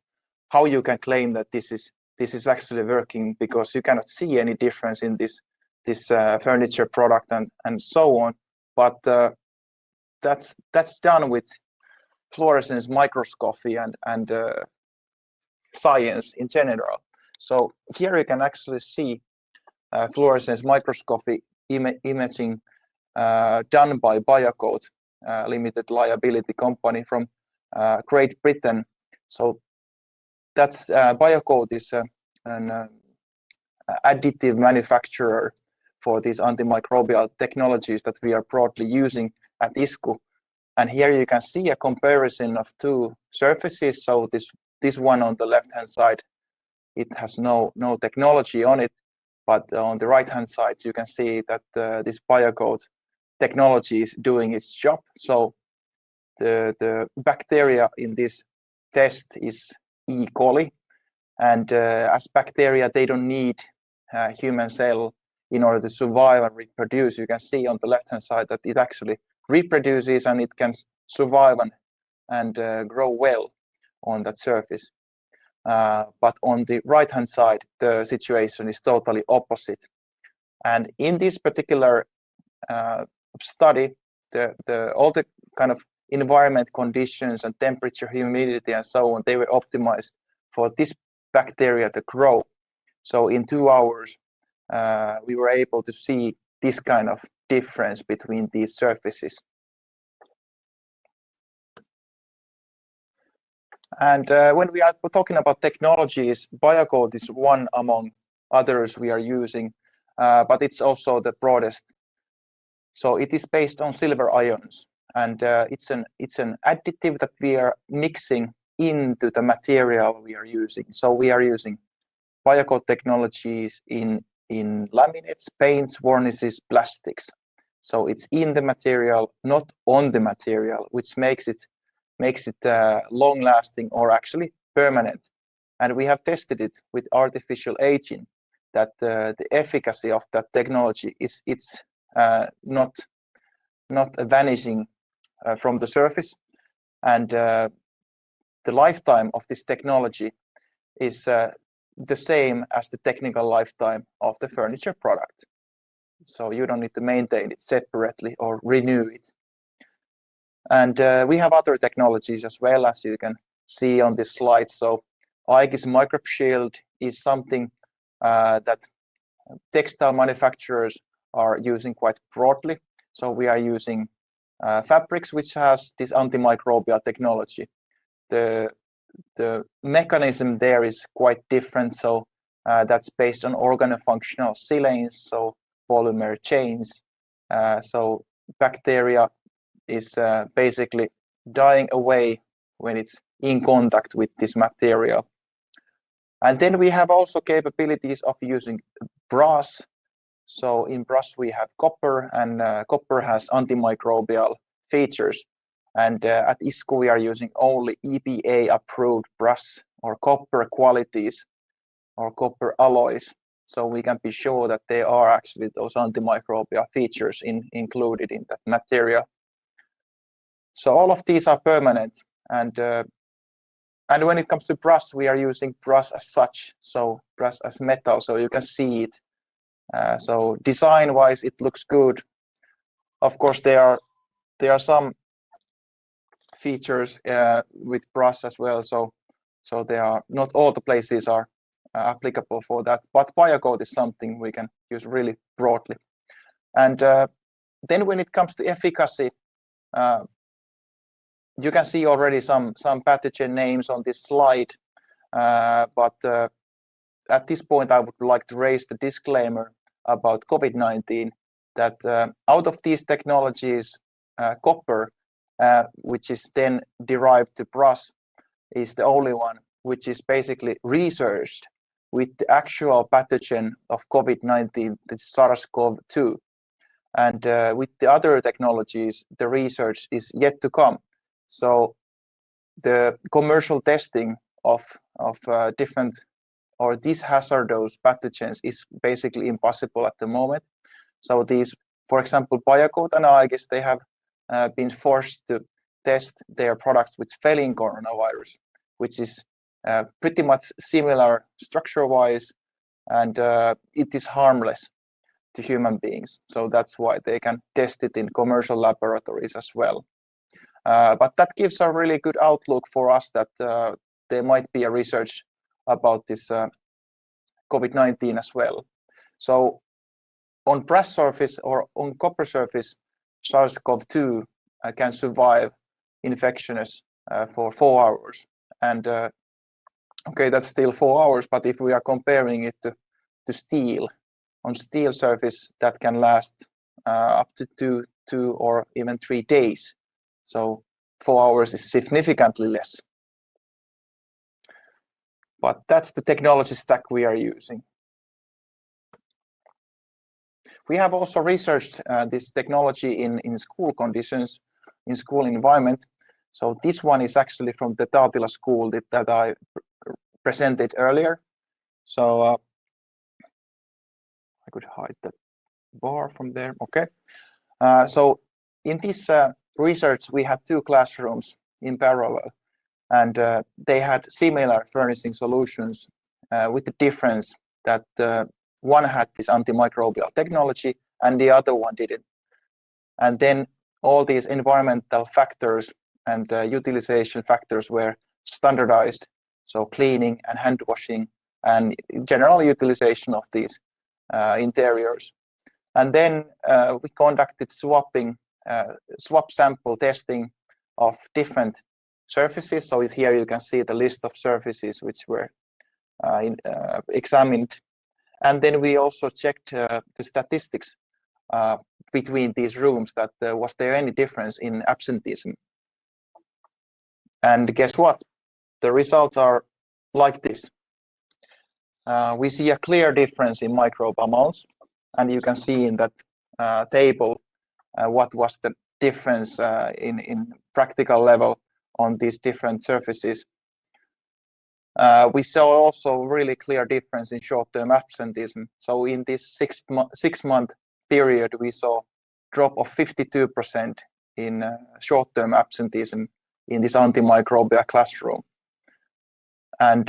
how you can claim that this is actually working, because you cannot see any difference in this furniture product and so on. But that's done with fluorescence microscopy and science in general. So here you can actually see fluorescence microscopy imaging done by Biocode limited liability company from Great Britain. So that's Biocode is an additive manufacturer for these antimicrobial technologies that we are broadly using at ISKU. And here you can see a comparison of two surfaces. So this one on the left hand side, it has no technology on it, but on the right hand side you can see that this Biocode technology is doing its job. So the bacteria in this test is E. coli, and as bacteria they don't need human cell in order to survive and reproduce. You can see on the left hand side that it actually reproduces and it can survive and grow well on that surface. But on the right hand side the situation is totally opposite. And in this particular study, all the kind of environment conditions and temperature, humidity, and so on, they were optimized for this bacteria to grow. So in 2 hours, we were able to see this kind of difference between these surfaces. And when we are talking about technologies, Biocode is one among others we are using, but it's also the broadest. So it is based on silver ions, and it's an additive that we are mixing into the material we are using. So we are using Biocode technologies in laminates, paints, varnishes, plastics. So it's in the material, not on the material, which makes it long-lasting or actually permanent. And we have tested it with artificial aging, that the efficacy of that technology is not vanishing from the surface, and the lifetime of this technology is the same as the technical lifetime of the furniture product. So you don't need to maintain it separately or renew it. And we have other technologies as well, as you can see on this slide. So ISKU Microbe Shield is something that textile manufacturers are using quite broadly. So we are using fabrics which has this antimicrobial technology. The mechanism there is quite different. So that's based on organofunctional silanes, so polymer chains. So bacteria is basically dying away when it's in contact with this material. And then we have also capabilities of using brass. So in brass we have copper, and copper has antimicrobial features. And at ISKU we are using only EPA approved brass or copper qualities or copper alloys. So we can be sure that there are actually those antimicrobial features included in that material. So all of these are permanent, and And when it comes to brass, we are using brass as such, so brass as metal, so you can see it. So design-wise, it looks good. Of course, there are some features with brass as well, so they are not all the places are applicable for that, but pielāgot is something we can use really broadly. And then when it comes to efficacy, you can see already some pathogen names on this slide, but at this point I would like to raise the disclaimer about COVID-19 that out of these technologies, copper, which is then derived to brass, is the only one which is basically researched with the actual pathogen of COVID-19, the SARS-CoV-2. And with the other technologies, the research is yet to come. So the commercial testing of different or these hazardous pathogens is basically impossible at the moment. So these, for example, pielāgot and I guess they have been forced to test their products with phelline coronavirus, which is pretty much similar structure-wise, and it is harmless to human beings. So that's why they can test it in commercial laboratories as well. But that gives a really good outlook for us that there might be a research about this COVID-19 as well. So on brass surface or on copper surface, SARS-CoV-2 can survive infections for 4 hours. And okay, that's still 4 hours, but if we are comparing it to steel, on steel surface that can last up to two or even 3 days. So 4 hours is significantly less. But that's the technology stack we are using. We have also researched this technology in school conditions, in school environment. So this one is actually from the Taatila school that I presented earlier. So I could hide that bar from there. Okay. So in this research, we had 2 classrooms in parallel, and they had similar furnishing solutions with the difference that one had this antimicrobial technology and the other one didn't. And then all these environmental factors and utilization factors were standardized. So cleaning and hand washing and general utilization of these interiors. And then we conducted swap sample testing of different surfaces. So here you can see the list of surfaces which were examined. And then we also checked the statistics between these rooms, that was there any difference in absenteeism. And guess what? The results are like this. We see a clear difference in microbe amounts, and you can see in that table what was the difference in practical level on these different surfaces. We saw also really clear difference in short-term absenteeism. So in this 6-month period, we saw drop of 52% in short-term absenteeism in this antimicrobial classroom. And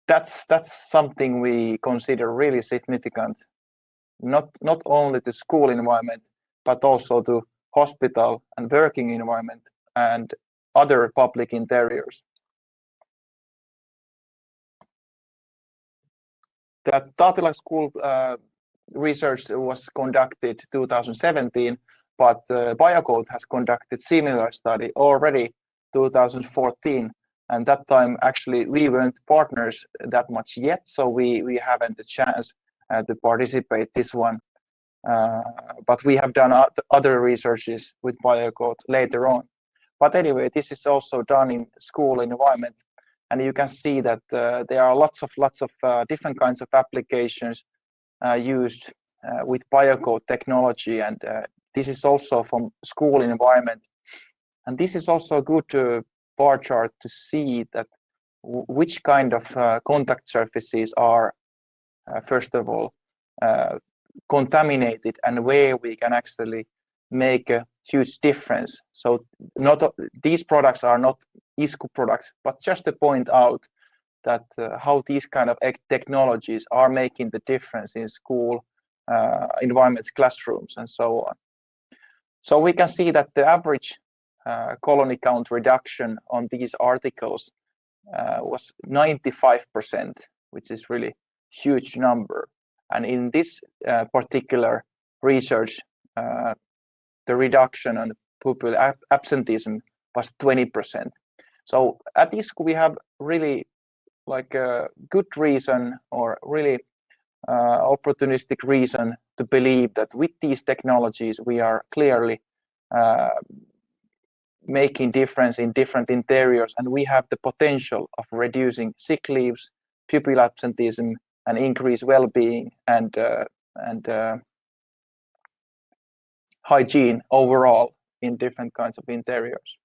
that's something we consider really significant, not only to school environment, but also to hospital and working environment and other public interiors. The Taatila school research was conducted 2017, but pielāgot has conducted similar study already 2014. And that time, actually, we weren't partners that much yet, so we haven't the chance to participate this one. But we have done other researches with pielāgot later on. But anyway, this is also done in school environment, and you can see that there are lots of different kinds of applications used with pielāgot technology, and this is also from school environment. And this is also a good bar chart to see that which kind of contact surfaces are, first of all, contaminated, and where we can actually make a huge difference. So these products are not ISKU products, but just to point out that how these kind of technologies are making the difference in school environments, classrooms, and so on. So we can see that the average colony count reduction on these articles was 95%, which is really huge number. And in this particular research, the reduction on pupil absenteeism was 20%. So at ISKU we have really like a good reason or really opportunistic reason to believe that with these technologies we are clearly making difference in different interiors, and we have the potential of reducing sick leaves, pupil absenteeism, and increase well-being and hygiene overall in different kinds of interiors.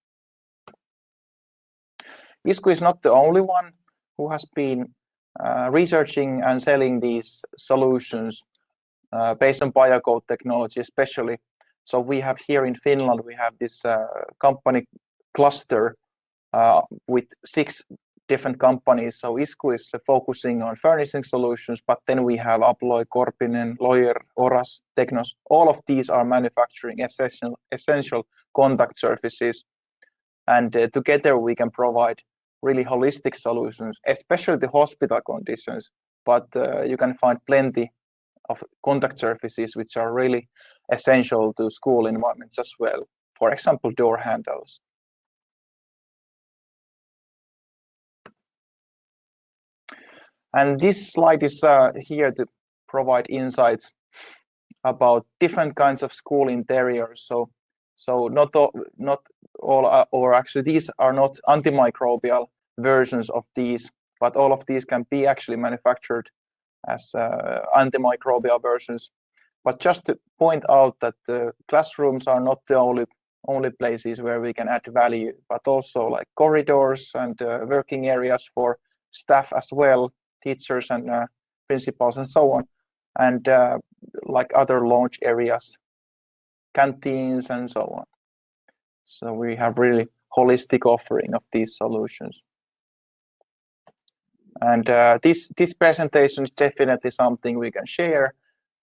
ISKU is not the only one who has been researching and selling these solutions based on biocode technology especially. So we have here in Finland, we have this company cluster with 6 different companies. So ISKU is focusing on furnishing solutions, but then we have Abloy, Korpinen, Lawyer, Oras, Technos. All of these are manufacturing essential contact surfaces. And together we can provide really holistic solutions, especially the hospital conditions. But you can find plenty of contact surfaces which are really essential to school environments as well. For example, door handles. And this slide is here to provide insights about different kinds of school interiors. So not all, or actually these are not antimicrobial versions of these, but all of these can be actually manufactured as antimicrobial versions. But just to point out that the classrooms are not the only places where we can add value, but also like corridors and working areas for staff as well, teachers and principals and so on, and like other launch areas, canteens and so on. So we have really holistic offering of these solutions. And this presentation is definitely something we can share,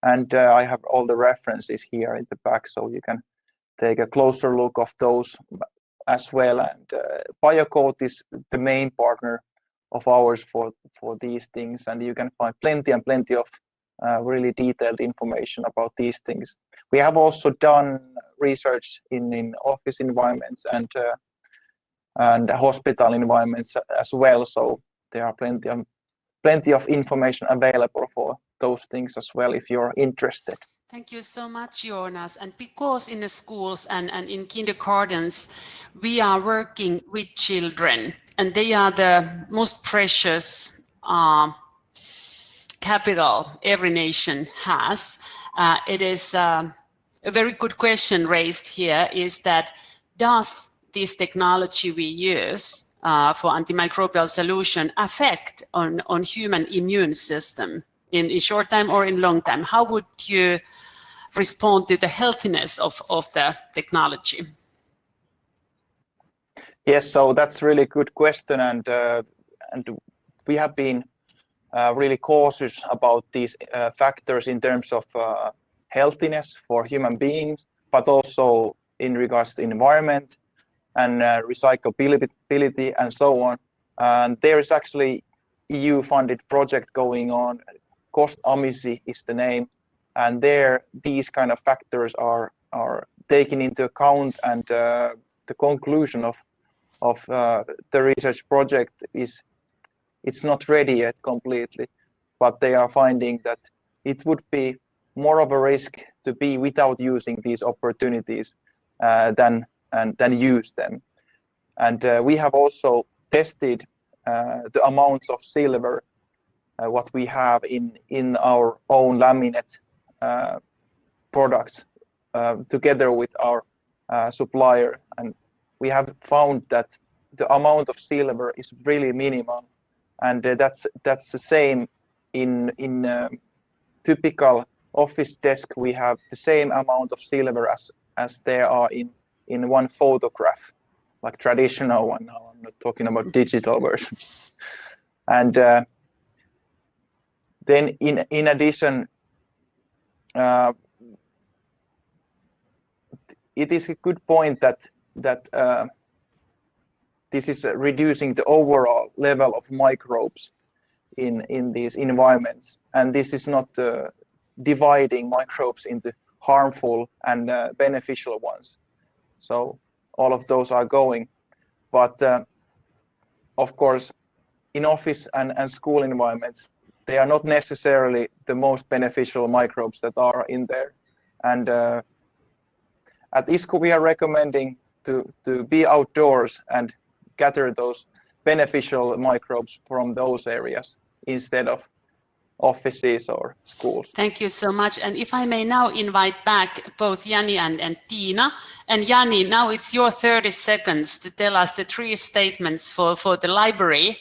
and I have all the references here in the back, so you can take a closer look of those as well. And biocode is the main partner of ours for these things, and you can find plenty of really detailed information about these things. We have also done research in office environments and hospital environments as well, so there are plenty of information available for those things as well if you're interested. Thank you so much, Joonas. And because in the schools and in kindergartens, we are working with children, and they are the most precious capital every nation has. It is a very good question raised here, is that does this technology we use for antimicrobial solution affect on human immune system in short time or in long time? How would you respond to the healthiness of the technology? Yes, so that's really good question, and we have been really cautious about these factors in terms of healthiness for human beings, but also in regards to environment and recyclability and so on. And there is actually EU-funded project going on. Cost Amisi is the name, and there these kind of factors are taken into account, and the conclusion of the research project is it's not ready yet completely, but they are finding that it would be more of a risk to be without using these opportunities than use them. And we have also tested the amounts of silver what we have in our own laminate products together with our supplier, and we have found that the amount of silver is really minimal, and that's the same in typical office desk. We have the same amount of silver as there are in one photograph, like traditional one. Now I'm not talking about digital versions. And then in addition, it is a good point that this is reducing the overall level of microbes in these environments, and this is not dividing microbes into harmful and beneficial ones. So all of those are going, but of course, in office and school environments, they are not necessarily the most beneficial microbes that are in there. And at ISKU, we are recommending to be outdoors and gather those beneficial microbes from those areas instead of offices or schools. Thank you so much. And if I may now invite back both Jani and Tiina. And Jani, now it's your 30 seconds to tell us the 3 statements for the library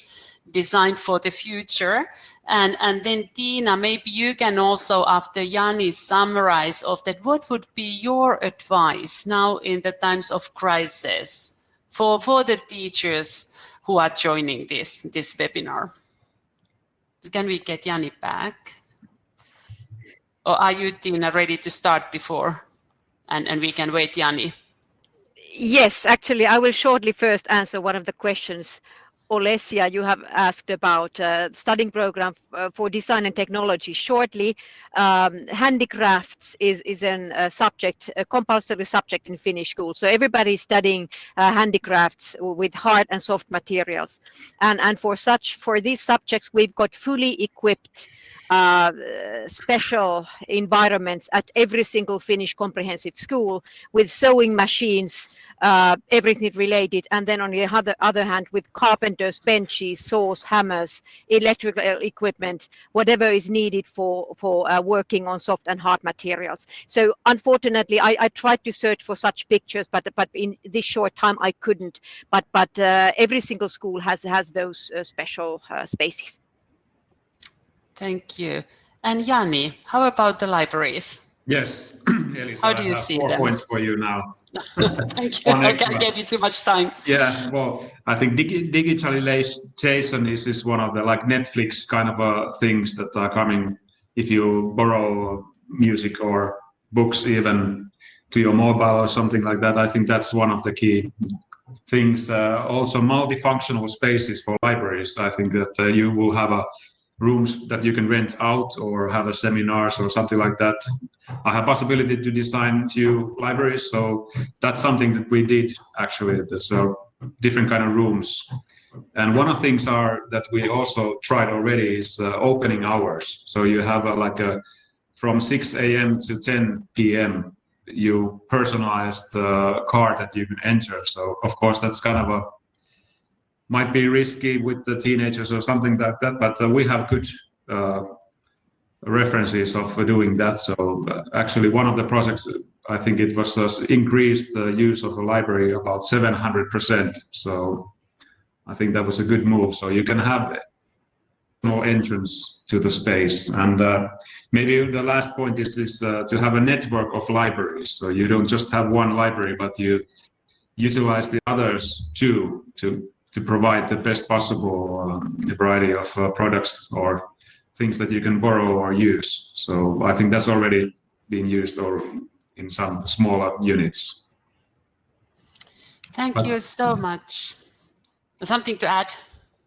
designed for the future. And then Tiina, maybe you can also, after Jani, summarize of that, what would be your advice now in the times of crisis for the teachers who are joining this webinar? Can we get Jani back? Or are you, Tiina, ready to start before? And we can wait, Jani. Yes, actually, I will shortly first answer one of the questions. Olesia, you have asked about studying program for design and technology. Shortly, handicrafts is a subject, a compulsory subject in Finnish school. So everybody is studying handicrafts with hard and soft materials. And for these subjects, we've got fully equipped special environments at every single Finnish comprehensive school with sewing machines, everything related, and then on the other hand with carpenters, benches, saws, hammers, electrical equipment, whatever is needed for working on soft and hard materials. So unfortunately I tried to search for such pictures, but in this short time I couldn't, but every single school has those special spaces. Thank you. And Jani, how about the libraries? Yes, Elisa, How do you I have see 4 them? points for you now. Thank you. I gave you too much time. Yeah, well, I think digitalization is one of the like Netflix kind of things that are coming if you borrow music or books even to your mobile or something like that. I think that's one of the key things. Also, multifunctional spaces for libraries. I think that you will have rooms that you can rent out or have seminars or something like that. I have possibility to design a few libraries, so that's something that we did actually. So different kind of rooms, and one of the things that we also tried already is opening hours. So you have from 6 a.m. to 10 p.m. you personalized card that you can enter. So of course that's kind of might be risky with the teenagers or something like that, but we have good references of doing that. So actually one of the projects, I think it was increased the use of a library about 700%. So I think that was a good move. So you can have no entrance to the space. And maybe the last point is to have a network of libraries. So you don't just have one library, but you utilize the others too to provide the best possible variety of products or things that you can borrow or use. So I think that's already being used or in some smaller units. Thank you so much. Something to add?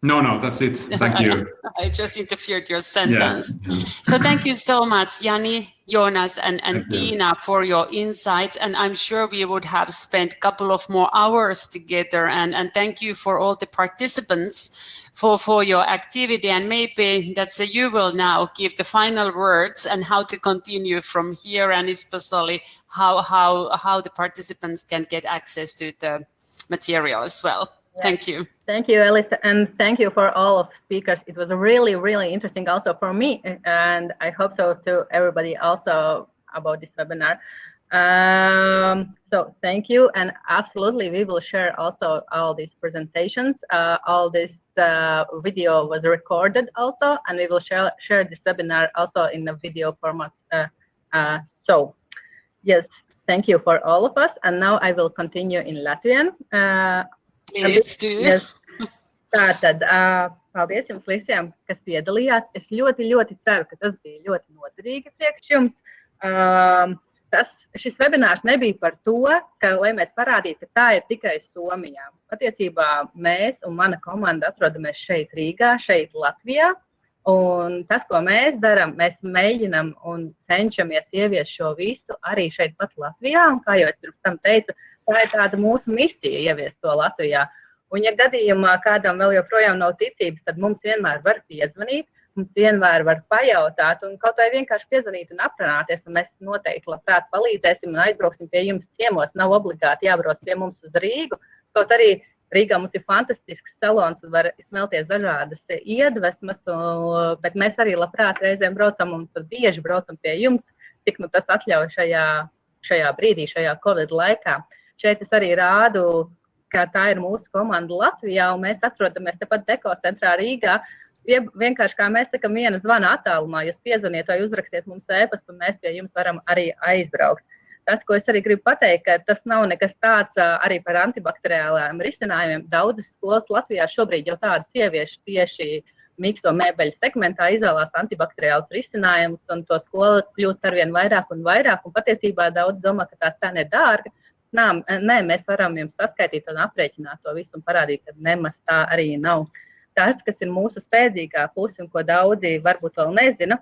No, that's it. Thank you. I just interfered your sentence. Yeah. So thank you so much, Jani, Joonas, and Tiina for your insights. And I'm sure we would have spent a couple of more hours together. And thank you for all the participants for your activity. And maybe that's you will now give the final words and how to continue from here, and especially how the participants can get access to the material as well. Yeah. Thank you. Thank you, Elisa, and thank you for all of speakers. It was really, really interesting also for me, and I hope so to everybody also about this webinar. So thank you, and absolutely we will share also all these presentations. All this video was recorded also, and we will share this webinar also in the video format. So Yes, thank you for all of us. And now I will continue in Latvian. Please do. Yes. Tātad, paldies jums visiem, kas piedalījās. Es ļoti, ļoti ceru, ka tas bija ļoti noderīgi priekš jums. Šis webinārs nebija par to, lai mēs parādītu, ka tā ir tikai Somijā. Patiesībā mēs un mana komanda atrodamies šeit Rīgā, šeit Latvijā. Un tas, ko mēs darām, mēs mēģinam un cenšamies ieviest šo visu arī šeit pat Latvijā. Un kā jau es pirms tam teicu, tā ir tāda mūsu misija ieviest to Latvijā. Un, ja gadījumā kādam vēl joprojām nav ticības, tad mums vienmēr var piezvanīt, mums vienmēr var pajautāt un kaut vai vienkārši piezvanīt un aprunāties, un mēs noteikti labprāt palīdzēsim un aizbrauksim pie jums ciemos. Nav obligāti jābrauc pie mums uz Rīgu, kaut arī Rīgā mums ir fantastisks salons un var smelties dažādas iedvesmas, bet mēs arī labprāt reizēm braucam un bieži braucam pie jums, cik nu tas atļauj šajā brīdī, šajā Covid laikā. Šeit es arī rādu, ka tā ir mūsu komanda Latvijā, un mēs atrodamies tepat dekocentrā Rīgā. Vienkārši, kā mēs sakam, viena zvana attālumā, jūs piezvaniet vai uzrakstiet mums ēpastu, un mēs pie jums varam arī aizbraukt. Tas, ko es arī gribu pateikt, ka tas nav nekas tāds arī par antibakteriāliem risinājumiem. Daudzas skolas Latvijā šobrīd jau tādas ievieš tieši miksto mēbeļu segmentā, izvēlās antibakteriālus risinājumus, un to skolu kļūst arvien vairāk un vairāk, un patiesībā daudz domā, ka tā cena ir dārga. Nē, mēs varam jums saskaitīt un aprēķināt to visu un parādīt, ka nemaz tā arī nav. Tas, kas ir mūsu spēcīgā puse un ko daudzi varbūt vēl nezina,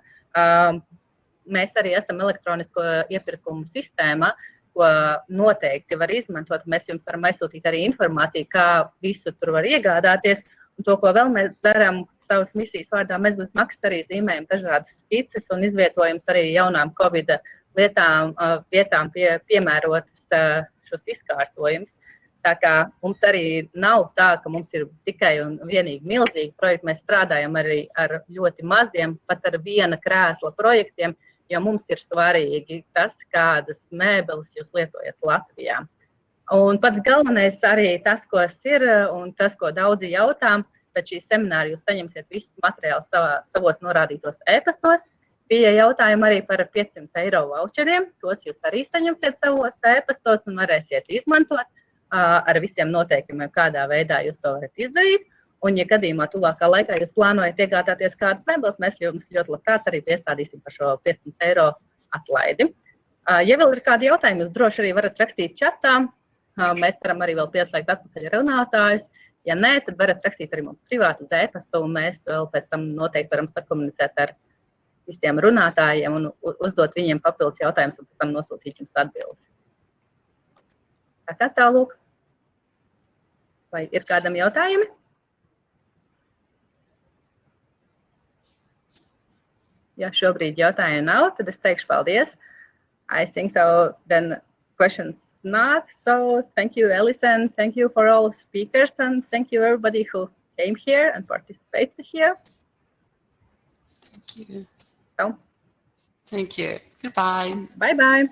mēs arī esam elektronisko iepirkumu sistēmā, ko noteikti var izmantot. Mēs jums varam aizsūtīt arī informāciju, kā visu tur var iegādāties. Un to, ko vēl mēs darām savas misijas vārdā, mēs bez maksas arī zīmējam dažādas skices un izvietojums arī jaunām Covid vietām piemērotas šos izkārtojumus. Tā kā mums arī nav tā, ka mums ir tikai un vienīgi milzīgi projekti. Mēs strādājam arī ar ļoti maziem, pat ar viena krēsla projektiem, jo mums ir svarīgi tas, kādas mēbeles jūs lietojat Latvijā. Un pats galvenais arī tas, ko ir un tas, ko daudzi jautā, bet šī semināra jūs saņemsiet visus materiālus savos norādītos ēpastos. Bija jautājumi arī par 500 eiro voucheriem, tos jūs arī saņemsiet savos ēpastos un varēsiet izmantot ar visiem noteikumiem, kādā veidā jūs to varat izdarīt. Un, ja gadījumā tuvākā laikā jūs plānojat iegādāties kādas mēbeles, mēs jums ļoti labprāt arī piestādīsim par šo 500 eiro atlaidi. Ja vēl ir kādi jautājumi, jūs droši arī varat rakstīt čatā. Mēs varam arī vēl pieslēgt atpakaļ runātājus. Ja nē, tad varat rakstīt arī mums privātu uz ēpastu, un mēs vēl pēc tam noteikti varam sakomunicēt ar visiem runātājiem un uzdot viņiem papildus jautājumus un pēc tam nosūtīt jums atbildes. Tā kā tālūk. Vai ir kādam jautājumi? Ja šobrīd jautājumu nav, tad es teikšu paldies. I think so, then questions not. So thank you, Alison. Thank you for all speakers and thank you everybody who came here and participated here. Thank you. So, Thank you. Goodbye. Bye-bye.